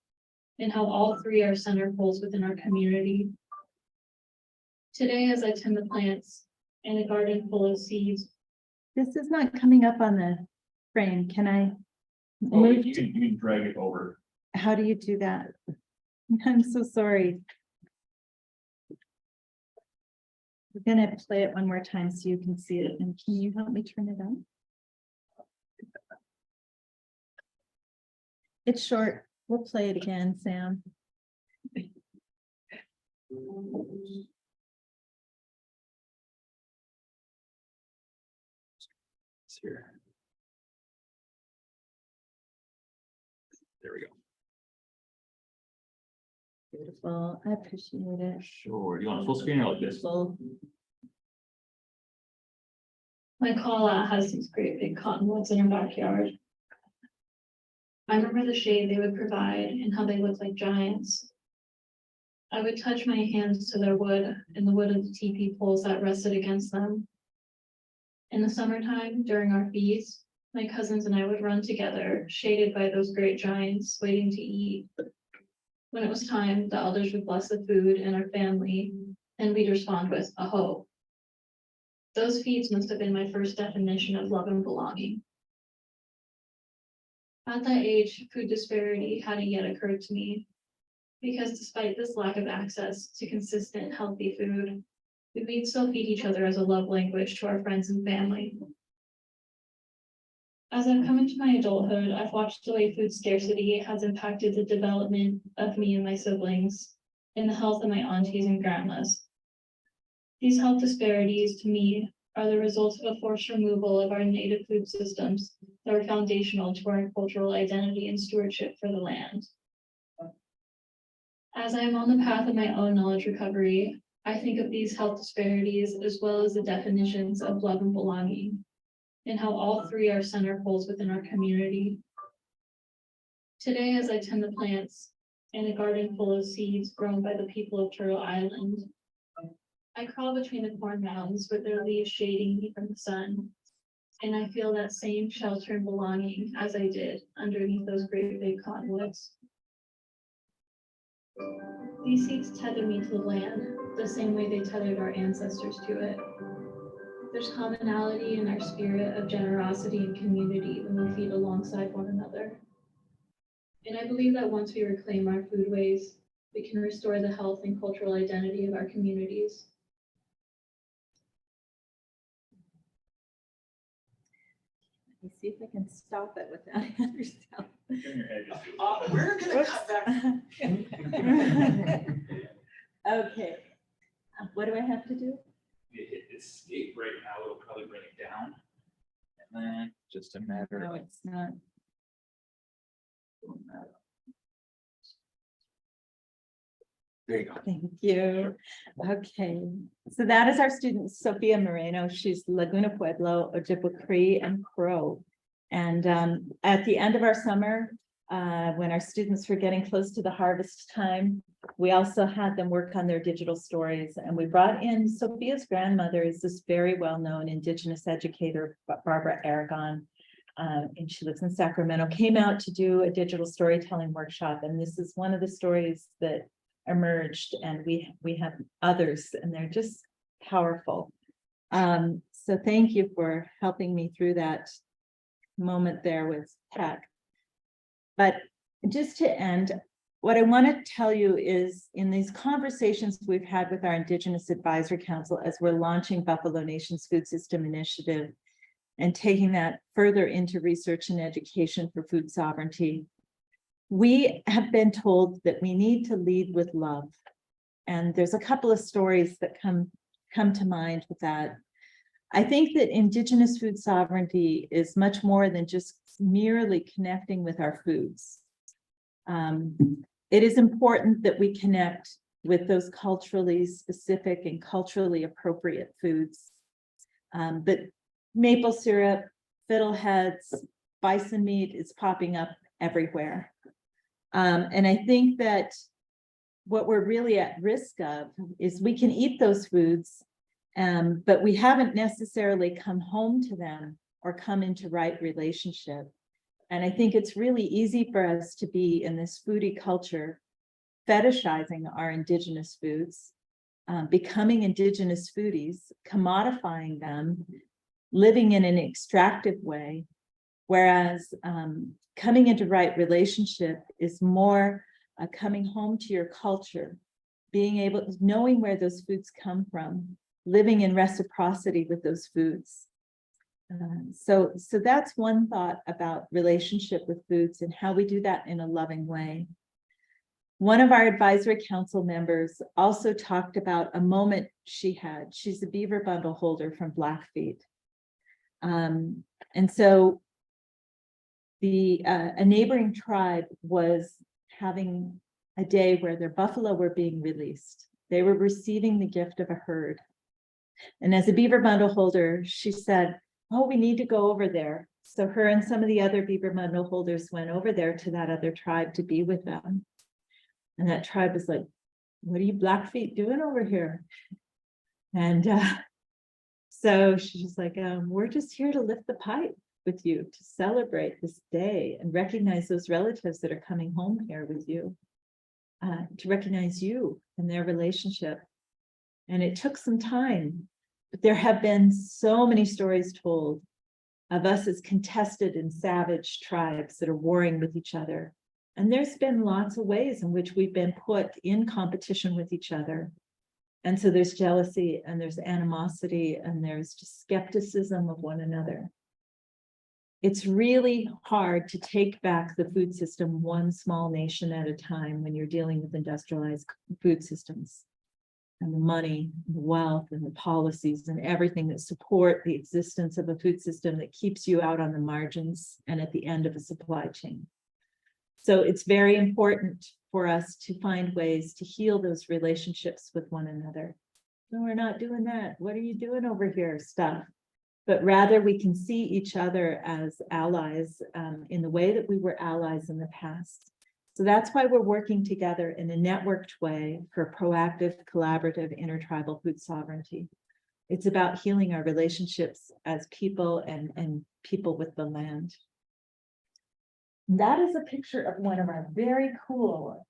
and how all three are center poles within our community. Today, as I tend the plants in a garden full of seeds, This is not coming up on the frame. Can I Oh, move? you can drag it over. How do you do that? I'm so sorry. We're gonna play it one more time so you can see it. And can you help me turn it on? It's short. We'll play it again, Sam. It's here. There we go. Beautiful. I appreciate it. Sure. Do you want a full screen or like this? Full. my call out has these great big cottonwoods in our backyard. I remember the shade they would provide and how they looked like giants. I would touch my hands to their wood and the wood of the teepee poles that rested against them. In the summertime, during our feasts, my cousins and I would run together, shaded by those great giants, waiting to eat. When it was time, the elders would bless the food and our family, and we'd respond with a hope. Those feasts must have been my first definition of love and belonging. At that age, food disparity hadn't yet occurred to me, because despite this lack of access to consistent, healthy food, we'd still feed each other as a love language to our friends and family. As I've come into my adulthood, I've watched the way food scarcity has impacted the development of me and my siblings, and the health of my aunties and grandmas. These health disparities, to me, are the result of a forced removal of our native food systems that were foundational to our cultural identity and stewardship for the land. As I am on the path of my own knowledge recovery, I think of these health disparities as well as the definitions of love and belonging, and how all three are center poles within our community. Today, as I tend the plants in a garden full of seeds grown by the people of Turtle Island, I crawl between the corn mounds with their leaves shading me from the sun, and I feel that same shelter and belonging as I did underneath those great big cottonwoods. These seeds tether me to the land the same way they tethered our ancestors to it. There's commonality in our spirit of generosity and community when we feed alongside one another. And I believe that once we reclaim our foodways, we can restore the health and cultural identity of our communities. Let me see if I can stop it without yourself. We're gonna cut that. Okay. What do I have to do? You hit escape right now, it'll probably bring it down. And then just a matter No, of. it's not. There you go. Thank you. Okay, so that is our student, Sophia Moreno. She's Laguna Pueblo, Ojibwe Cree and Crow. And at the end of our summer, when our students were getting close to the harvest time, we also had them work on their digital stories. And we brought in Sophia's grandmother is this very well-known Indigenous educator, Barbara Aragon. And she lives in Sacramento, came out to do a digital storytelling workshop. And this is one of the stories that emerged, and we have others, and they're just powerful. So thank you for helping me through that moment there with tech. But just to end, what I want to tell you is in these conversations we've had with our Indigenous Advisory Council as we're launching Buffalo Nation's Food System Initiative and taking that further into research and education for food sovereignty, we have been told that we need to lead with love. And there's a couple of stories that come to mind with that. I think that Indigenous food sovereignty is much more than just merely connecting with our foods. It is important that we connect with those culturally specific and culturally appropriate foods. But maple syrup, fiddleheads, bison meat is popping up everywhere. And I think that what we're really at risk of is we can eat those foods, but we haven't necessarily come home to them or come into right relationship. And I think it's really easy for us to be in this foodie culture, fetishizing our indigenous foods, becoming indigenous foodies, commodifying them, living in an extractive way. Whereas coming into right relationship is more coming home to your culture, being able, knowing where those foods come from, living in reciprocity with those foods. So that's one thought about relationship with foods and how we do that in a loving way. One of our advisory council members also talked about a moment she had. She's a beaver bundle holder from Blackfeet. And so a neighboring tribe was having a day where their buffalo were being released. They were receiving the gift of a herd. And as a beaver bundle holder, she said, oh, we need to go over there. So her and some of the other beaver bundle holders went over there to that other tribe to be with them. And that tribe was like, what are you Blackfeet doing over here? And so she's like, we're just here to lift the pipe with you, to celebrate this day and recognize those relatives that are coming home here with you, to recognize you and their relationship. And it took some time, but there have been so many stories told of us as contested and savage tribes that are warring with each other. And there's been lots of ways in which we've been put in competition with each other. And so there's jealousy and there's animosity and there's just skepticism of one another. It's really hard to take back the food system one small nation at a time when you're dealing with industrialized food systems and the money, the wealth, and the policies and everything that support the existence of a food system that keeps you out on the margins and at the end of a supply chain. So it's very important for us to find ways to heal those relationships with one another. No, we're not doing that. What are you doing over here? Stuff. But rather we can see each other as allies in the way that we were allies in the past. So that's why we're working together in a networked way for proactive, collaborative, intertribal food sovereignty. It's about healing our relationships as people and people with the land. That is a picture of one of our very cool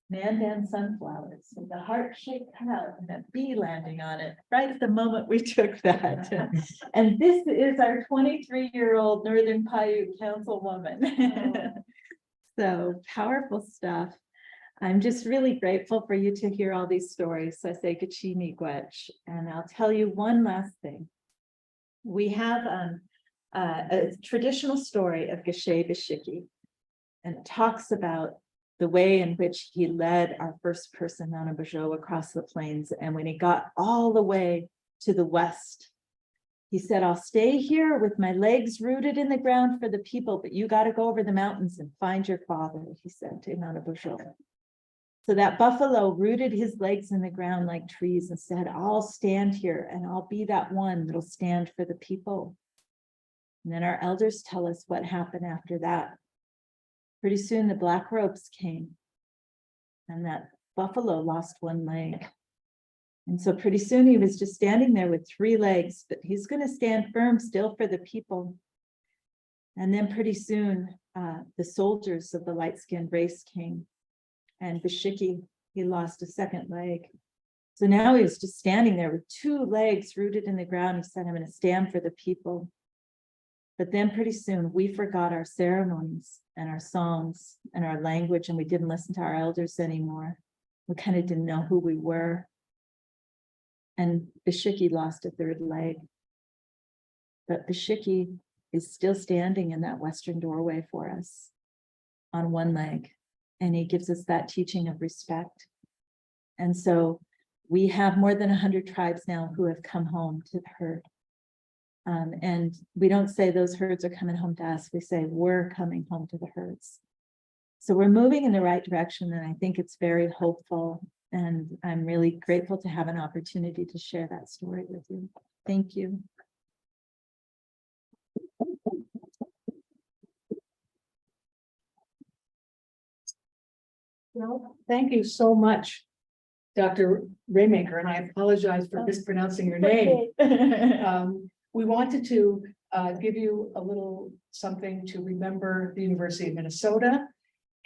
Mandan sunflowers with the heart-shaped cutout and a bee landing on it right at the moment we took that. And this is our 23-year-old Northern Paiute councilwoman. So powerful stuff. I'm just really grateful for you to hear all these stories. So I say Gachini Gwetch, and I'll tell you one last thing. We have a traditional story of Geshe Bashiki, and it talks about the way in which he led our first person Nana Bajo across the plains. And when he got all the way to the west, he said, I'll stay here with my legs rooted in the ground for the people, but you got to go over the mountains and find your father, he said to Nana Bajo. So that buffalo rooted his legs in the ground like trees and said, I'll stand here and I'll be that one that'll stand for the people. And then our elders tell us what happened after that. Pretty soon the black ropes came and that buffalo lost one leg. And so pretty soon he was just standing there with 3 legs, but he's going to stand firm still for the people. And then pretty soon the soldiers of the light-skinned race came, and Bashiki, he lost a 2nd leg. So now he was just standing there with 2 legs rooted in the ground. He said, I'm going to stand for the people. But then pretty soon we forgot our ceremonies and our songs and our language, and we didn't listen to our elders anymore. We kind of didn't know who we were. And Bashiki lost a 3rd leg. But Bashiki is still standing in that western doorway for us on 1 leg. And he gives us that teaching of respect. And so we have more than 100 tribes now who have come home to the herd. And we don't say those herds are coming home to us. We say we're coming home to the herds. So we're moving in the right direction. And I think it's very hopeful. And I'm really grateful to have an opportunity to share that story with you. Thank you. Well, thank you so much, Dr. Ramaker, and I apologize for mispronouncing your name. We wanted to give you a little something to remember the University of Minnesota.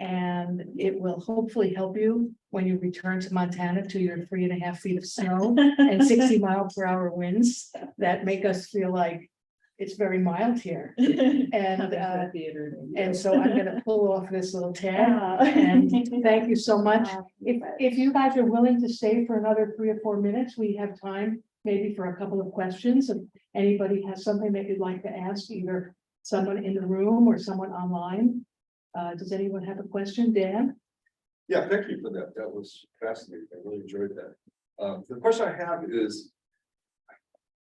And it will hopefully help you when you return to Montana to your 3.5 feet of snow and 60-mile-per-hour winds that make us feel like it's very mild here. And so I'm gonna pull off this little tag. And thank you so much. If you guys are willing to stay for another 3 or 4 minutes, we have time maybe for a couple of questions. If anybody has something that you'd like to ask, either someone in the room or someone online. Does anyone have a question? Dan? Yeah, thank you for that. That was fascinating. I really enjoyed that. The question I have is,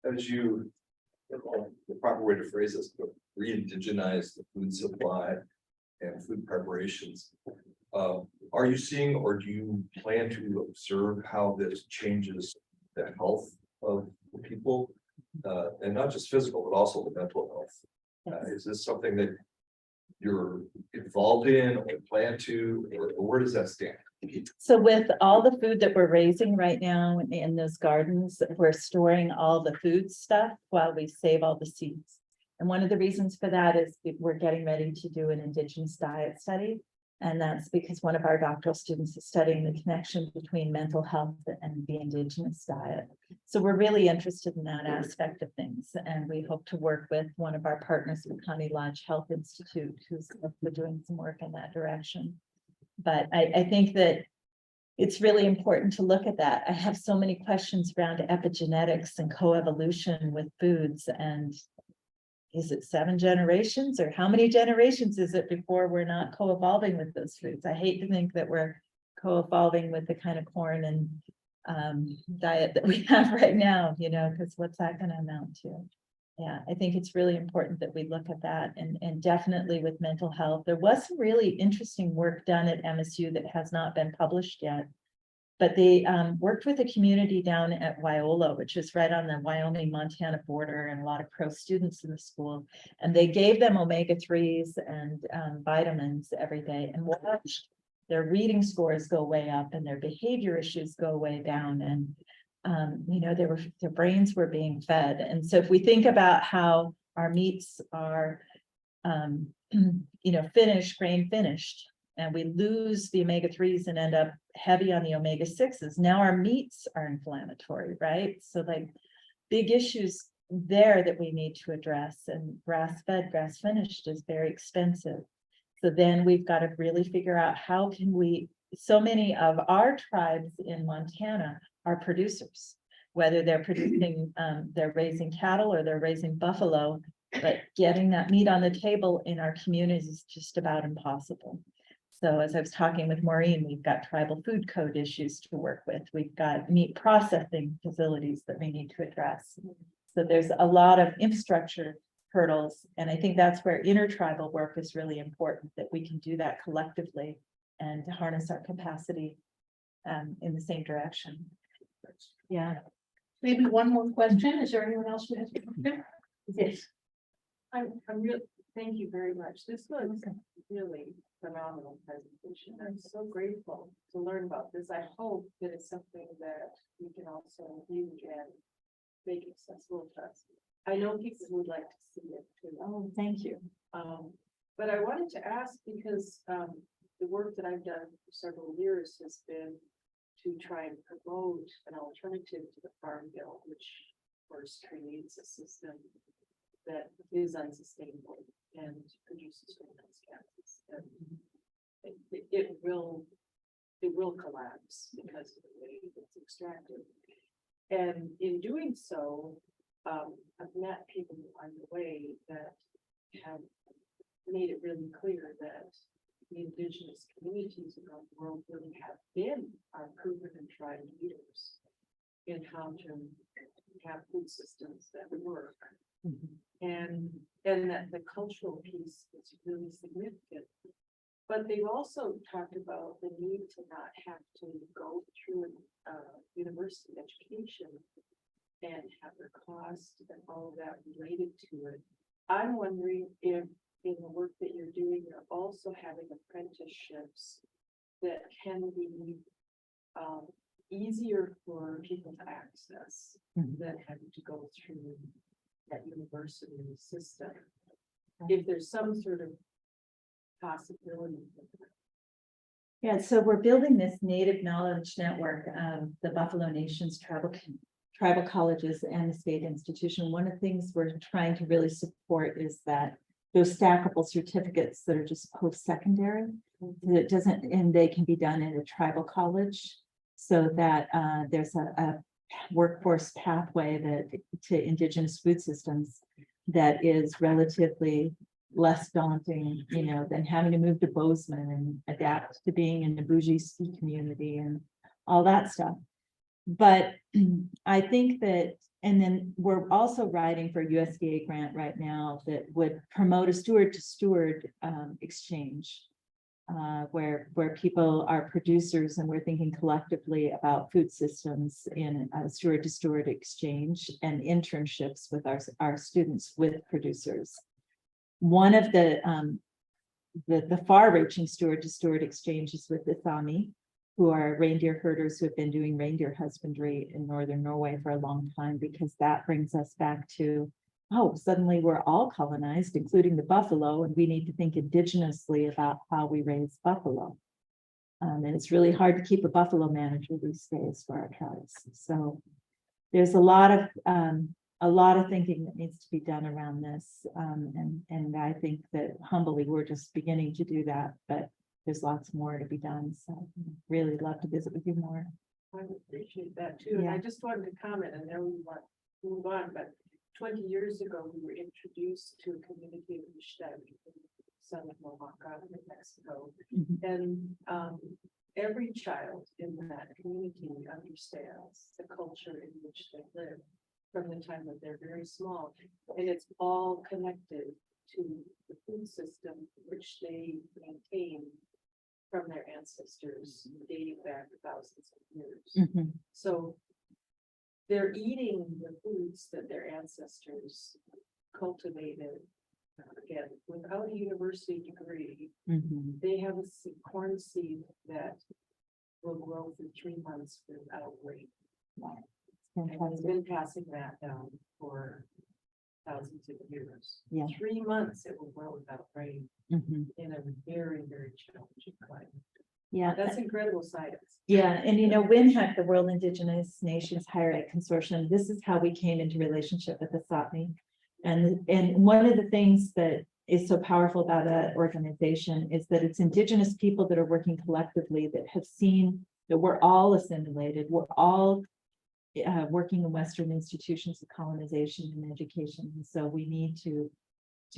as you, the proper way to phrase this, but re-indigenize the food supply and food preparations. Are you seeing, or do you plan to observe how this changes the health of the people? And not just physical, but also the mental health. Is this something that you're involved in or plan to, or where does that stand? So with all the food that we're raising right now in those gardens, we're storing all the food stuff while we save all the seeds. And one of the reasons for that is we're getting ready to do an Indigenous diet study. And that's because one of our doctoral students is studying the connection between mental health and the Indigenous diet. So we're really interested in that aspect of things. And we hope to work with one of our partners, the County Lodge Health Institute, who's doing some work in that direction. But I think that it's really important to look at that. I have so many questions around epigenetics and coevolution with foods, and is it 7 generations, or how many generations is it before we're not co-evolving with those foods? I hate to think that we're co-evolving with the kind of corn and diet that we have right now, you know, because what's that going to amount to? Yeah, I think it's really important that we look at that, and definitely with mental health. There was some really interesting work done at MSU that has not been published yet. But they worked with a community down at Wyola, which is right on the Wyoming-Montana border, and a lot of Crow students in the school. And they gave them omega-3s and vitamins every day, and watched their reading scores go way up and their behavior issues go way down. And you know, their brains were being fed. And so if we think about how our meats are, you know, grain finished, and we lose the omega-3s and end up heavy on the omega-6s. Now our meats are inflammatory, right? So like big issues there that we need to address, and grass-fed, grass-finished is very expensive. So then we've got to really figure out how can we, so many of our tribes in Montana are producers, whether they're producing, they're raising cattle or they're raising buffalo, but getting that meat on the table in our communities is just about impossible. So as I was talking with Maureen, we've got tribal food code issues to work with. We've got meat processing facilities that we need to address. So there's a lot of infrastructure hurdles. And I think that's where intertribal work is really important, that we can do that collectively and harness our capacity in the same direction. Yeah. Maybe one more question. Is there anyone else who has a question? Yes. I'm really, thank you very much. This was really phenomenal presentation. I'm so grateful to learn about this. I hope that it's something that we can also use and make accessible to us. I know people would like to see it too. Oh, thank you. But I wanted to ask because the work that I've done for several years has been to try and promote an alternative to the farm bill, which of course creates a system that is unsustainable and produces greenhouse gases. And it will collapse because of the way it's extracted. And in doing so, I've met people along the way that have made it really clear that the indigenous communities around the world really have been our proven and tried leaders in how to have food systems that work. And that the cultural piece is really significant. But they've also talked about the need to not have to go through a university education and have the cost and all of that related to it. I'm wondering if in the work that you're doing, you're also having apprenticeships that can be easier for people to access than having to go through that university system. If there's some sort of possibility. Yeah, so we're building this native knowledge network of the Buffalo Nation's tribal colleges and the state institution. One of the things we're trying to really support is that those stackable certificates that are just post-secondary, that doesn't, and they can be done in a tribal college, so that there's a workforce pathway that to indigenous food systems that is relatively less daunting, you know, than having to move to Bozeman and adapt to being in the bougie ski community and all that stuff. But I think that, and then we're also writing for a USDA grant right now that would promote a steward to steward exchange, where people are producers and we're thinking collectively about food systems in a steward to steward exchange and internships with our students with producers. One of the far-reaching steward to steward exchanges with the Sami, who are reindeer herders who have been doing reindeer husbandry in northern Norway for a long time, because that brings us back to, oh, suddenly we're all colonized, including the buffalo, and we need to think indigenously about how we raise buffalo. And it's really hard to keep a buffalo manager these days for our tribes. So there's a lot of thinking that needs to be done around this. And I think that humbly, we're just beginning to do that, but there's lots more to be done. So really love to visit with you more. I would appreciate that too. And I just wanted to comment, and then we want to move on, but 20 years ago, we were introduced to a community of Anishinaabe, son of Oaxaca in Mexico. And every child in that community understands the culture in which they live from the time that they're very small. And it's all connected to the food system, which they maintain from their ancestors dating back thousands of years. So they're eating the foods that their ancestors cultivated. Again, without a university degree, they have a corn seed that will grow for 3 months without rain. And it's been passing that down for thousands of years. Yeah. 3 months it will grow without rain in a very, very challenging climate. Yeah, That's incredible science. yeah, and you know, WINHEC, the World Indigenous Nations Higher Ed Consortium, this is how we came into relationship with the Sapmi. And one of the things that is so powerful about that organization is that it's indigenous people that are working collectively that have seen that we're all assimilated, we're all working in Western institutions of colonization and education. And so we need to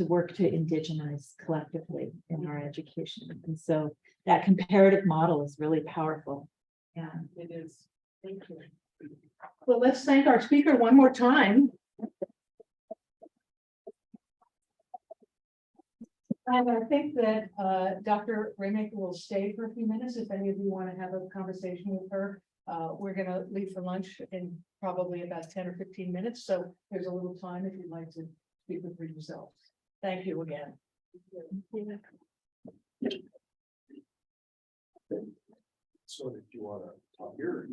work to indigenize collectively in our education. And so that comparative model is really powerful. Yeah, It is. Thank you. Well, let's thank our speaker one more time. And I think that Dr. Ramaker will stay for a few minutes if any of you want to have a conversation with her. We're going to leave for lunch in probably about 10 or 15 minutes. So there's a little time if you'd like to speak with her yourself. Thank you again. So if you want to talk here.